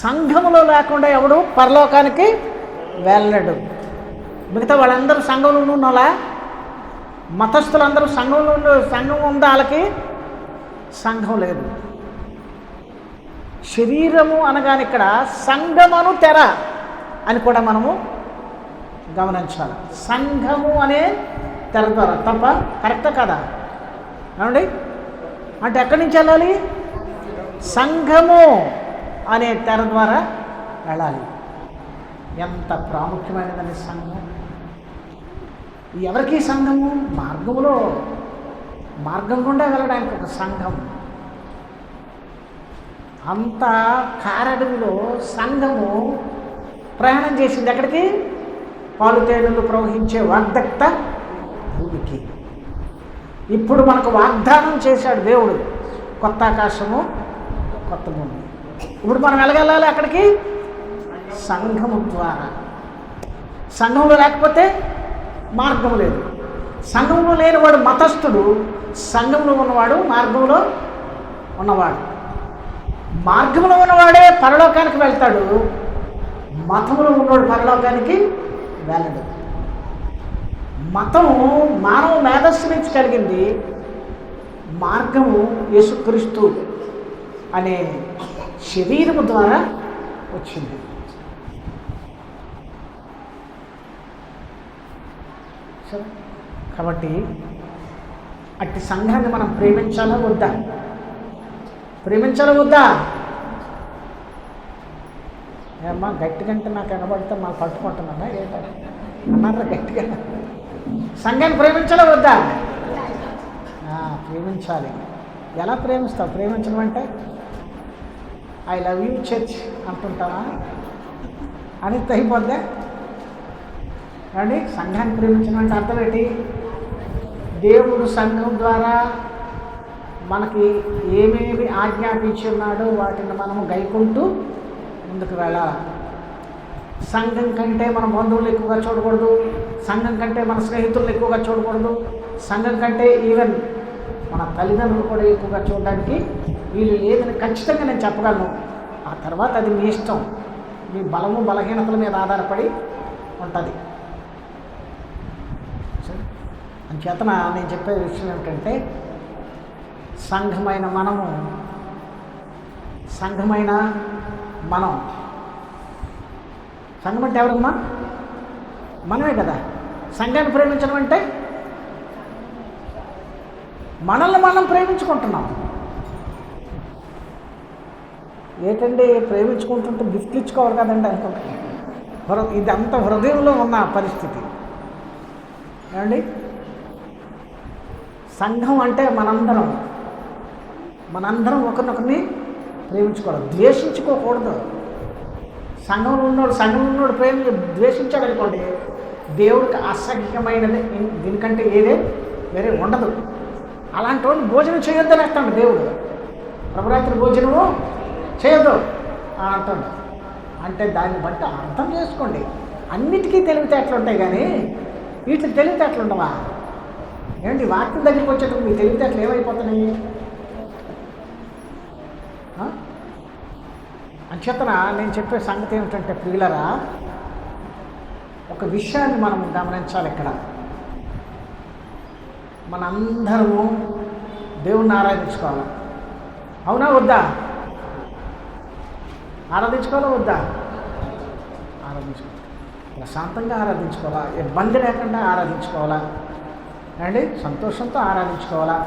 సంఘములో లేకుండా ఎవడు పరలోకానికి వెళ్ళడు. మిగతా వాళ్ళందరూ సంఘంలో ఉన్నోళ్ళ, మతస్థులందరూ సంఘం ఉందా? వాళ్ళకి సంఘం లేదు. శరీరము అనగానే ఇక్కడ సంఘమును తెర అని కూడా మనము గమనించాలి. సంఘము అనే తెర ద్వారా తప్ప కరెక్టా కదా? ఏమండి? అంటే ఎక్కడి నుంచి వెళ్ళాలి? సంఘము అనే తెర ద్వారా వెళ్ళాలి. ఎంత ప్రాముఖ్యమైనదని సంఘం. ఎవరికి సంఘము? మార్గం గుండా వెళ్ళడానికి ఒక సంఘం. అంత కారడవిలో సంఘము ప్రయాణం చేసింది ఎక్కడికి? పాలు తేనెలు ప్రవహించే వాగ్దత్త భూమికి. ఇప్పుడు మనకు వాగ్దానం చేశాడు దేవుడు, కొత్త ఆకాశము కొత్త భూమి. ఇప్పుడు మనం వెళ్ళగలాలి అక్కడికి సంఘము ద్వారా. సంఘంలో లేకపోతే మార్గం లేదు. సంఘంలో లేనివాడు మతస్థుడు, సంఘంలో ఉన్నవాడు మార్గంలో ఉన్నవాడు. మార్గంలో ఉన్నవాడే పరలోకానికి వెళ్తాడు, మతంలో ఉన్నవాడు పరలోకానికి వెళ్ళడు. మతం మానవ మేధస్సు నుంచి కలిగింది, మార్గము యేసుక్రీస్తు అనే శరీరము ద్వారా వచ్చింది. సరే, కాబట్టి అట్టి సంఘాన్ని మనం ప్రేమించాలా వద్దా? ఏమ్మా గట్టిగంటే నాకు వినబడితే మాకు పట్టుకుంటున్నా ఏంటంటే అన్నారా గట్టిగా? సంఘాన్ని ప్రేమించాలా వద్దా? ప్రేమించాలి. ఎలా ప్రేమిస్తావు? ప్రేమించడం అంటే ఐ లవ్ యూ చర్చ్ అంటుంటావా అని అయిపోద్దా అండి? సంఘాన్ని ప్రేమించడం అంటే అర్థం ఏంటి? దేవుడు సంఘం ద్వారా మనకి ఏమేమి ఆజ్ఞాపించి ఉన్నాడో వాటిని మనము గైకుంటూ ముందుకు వెళ్ళాలి. సంఘం కంటే మన బంధువులు ఎక్కువగా చూడకూడదు, సంఘం కంటే మన స్నేహితులను ఎక్కువగా చూడకూడదు, సంఘం కంటే ఈవెన్ మన తల్లిదండ్రులు కూడా ఎక్కువగా చూడడానికి వీళ్ళు లేదని ఖచ్చితంగా నేను చెప్పగలను. ఆ తర్వాత అది మీ ఇష్టం, మీ బలము బలహీనతల మీద ఆధారపడి ఉంటుంది. అంచేతన నేను చెప్పే విషయం ఏమిటంటే, సంఘమైన మనం సంఘం అంటే ఎవరమ్మా? మనమే కదా. సంఘాన్ని ప్రేమించడం అంటే మనల్ని మనం ప్రేమించుకుంటున్నాం. ఏంటండి ప్రేమించుకుంటుంటే గిఫ్ట్లు ఇచ్చుకోవాలి కదండి అనుకుంటున్నాం. ఇదంతా హృదయంలో ఉన్న పరిస్థితి ఏమండి? సంఘం అంటే మనందరం ఒకరినొకరిని ప్రేమించుకోవడం, ద్వేషించుకోకూడదు. సంఘంలో ఉన్నోడు ద్వేషించాడు అనుకోండి, దేవుడికి అసహ్యమైనది దీనికంటే వేరే ఉండదు. అలాంటి వాళ్ళు భోజనం చేయొద్దని అంటాడు దేవుడు. ప్రభురాత్రి భోజనము చేయొద్దు అంటాడు. అంటే దాన్ని బట్టి అర్థం చేసుకోండి. అన్నిటికీ తెలివితేటలు ఉంటాయి కానీ వీటికి తెలివితేటలు ఉండవా? ఏంటి వాక్యం దగ్గరికి వచ్చేటప్పుడు మీ తెలివితేటలు ఏమైపోతున్నాయి? అంచేతన నేను చెప్పే సంగతి ఏమిటంటే ప్రియులరా, ఒక విషయాన్ని మనం గమనించాలి. ఇక్కడ మనందరము దేవుణ్ణి ఆరాధించుకోవాలి. అవునా వద్దా? ఆరాధించుకోవాలా వద్దా? ఆరాధించుకోవాలి. ప్రశాంతంగా ఆరాధించుకోవాలా, ఇబ్బంది లేకుండా ఆరాధించుకోవాలా అండి, సంతోషంతో ఆరాధించుకోవాలా.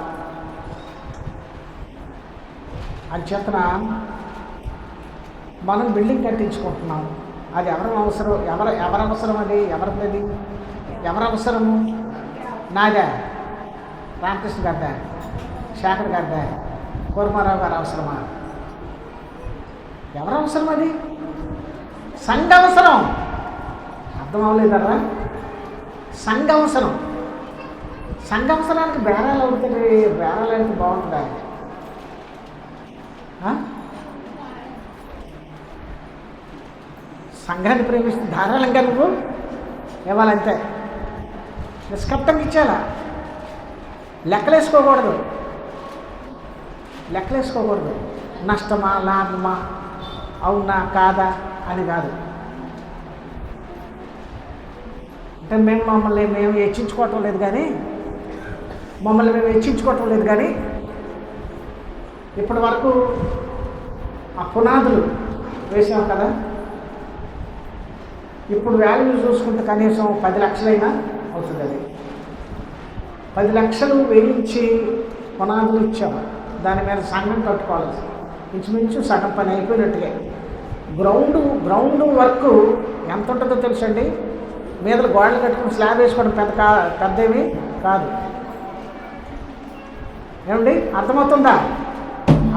అంచేతన మనం బిల్డింగ్ కట్టించుకుంటున్నాం. అది ఎవరి అవసరం? అది ఎవరి అవసరము? నాదా? రామకృష్ణ గారిదా? శేఖర్ గారిదా? కోరమారావు గారి అవసరమా? ఎవరి అవసరం అది? సంఘ అవసరం. అర్థం అవ్వలేదరా? సంఘ అవసరం. సంఘ అవసరానికి బేరాలు అవుతుంది. బేరాలు అయితే బాగుంటుందా? సంఘాన్ని ప్రేమిస్తే ధారాళంగా నువ్వు ఇవ్వాలంతే, నిష్కప్తంగా ఇచ్చేలా. లెక్కలేసుకోకూడదు. నష్టమా లాభమా, అవునా కాదా అని కాదు. అంటే మమ్మల్ని మేము హెచ్చించుకోవటం లేదు కానీ ఇప్పటి వరకు ఆ పునాదులు వేసాం కదా. ఇప్పుడు వాల్యూ చూసుకుంటే కనీసం 10 లక్షలైనా అవుతుంది. అది 10 లక్షలు వేయించి పునాదులు ఇచ్చాము. దాని మీద సంఘం కట్టుకోవాలి. ఇంచుమించు సగం పని అయిపోయినట్టుగా. గ్రౌండ్ వర్క్ ఎంత ఉంటుందో తెలుసండి? మీద గోడలు కట్టుకుని స్లాబ్ వేసుకోవడం పెద్దేమీ కాదు. ఏమండి అర్థమవుతుందా?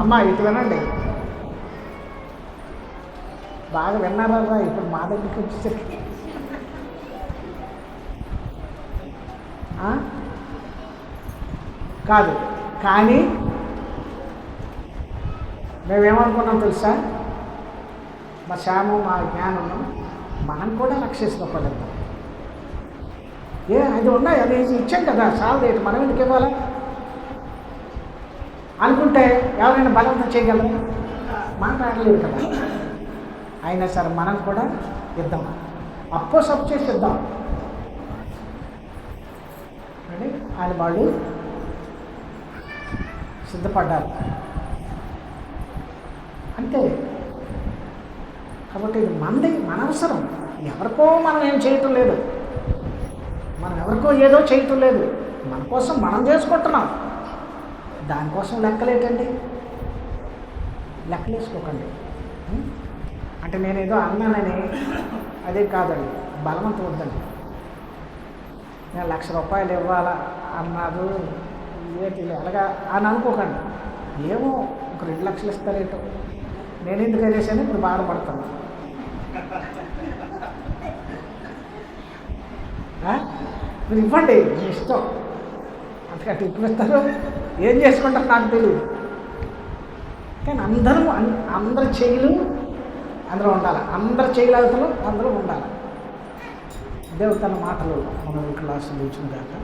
అమ్మ ఇటు వినండి, బాగా విన్నారా? ఇప్పుడు మా దగ్గరికి వచ్చేసరికి కాదు. కానీ మేమేమనుకున్నాం తెలుసా? మా శ్యాము, మా జ్ఞానం, మనం కూడా రక్షించుకోలేదు. అది ఉన్నాయి, అది ఇచ్చాం కదా, చాలు ఏంటి మనం ఎందుకు ఇవ్వాలి అనుకుంటే ఎవరైనా బలవంతం చేయగలరు? మాట్లాడలేదు కదా. అయినా సరే మనం కూడా ఇద్దాం, అప్పో సబ్ చేసి ఇద్దాం అని ఆయన వాళ్ళు సిద్ధపడ్డారు. అంతే. కాబట్టి ఇది మన అవసరం. ఎవరికో మనం ఏం చేయటం లేదు, మనం ఎవరికో ఏదో చేయటం లేదు, మన కోసం మనం చేసుకుంటున్నాం. దానికోసం లెక్కలేటండి, లెక్కలేసుకోకండి. అంటే నేనేదో అన్నానని అదే కాదండి, బలవంతం వద్దండి. నేను 1,00,000 రూపాయలు ఇవ్వాలా అన్నారు ఏంటి ఎలాగా అని అనుకోకండి. ఏమో ఒక 2 లక్షలు ఇస్తారేటో, నేను ఎందుకు అనేసాను ఇప్పుడు బాధపడతాను. మీరు ఇవ్వండి, మీ ఇష్టం. అంతకంటే ఇప్పుడు ఇస్తారు, ఏం చేసుకుంటారు నాకు తెలియదు. కానీ అందరి చెయ్యలు అందులో ఉండాలి, అందరి చేయగలుగుతారు అందులో ఉండాలి. దేవుడు తన మాటలు మనం క్లాసులు ఇచ్చిన దాకా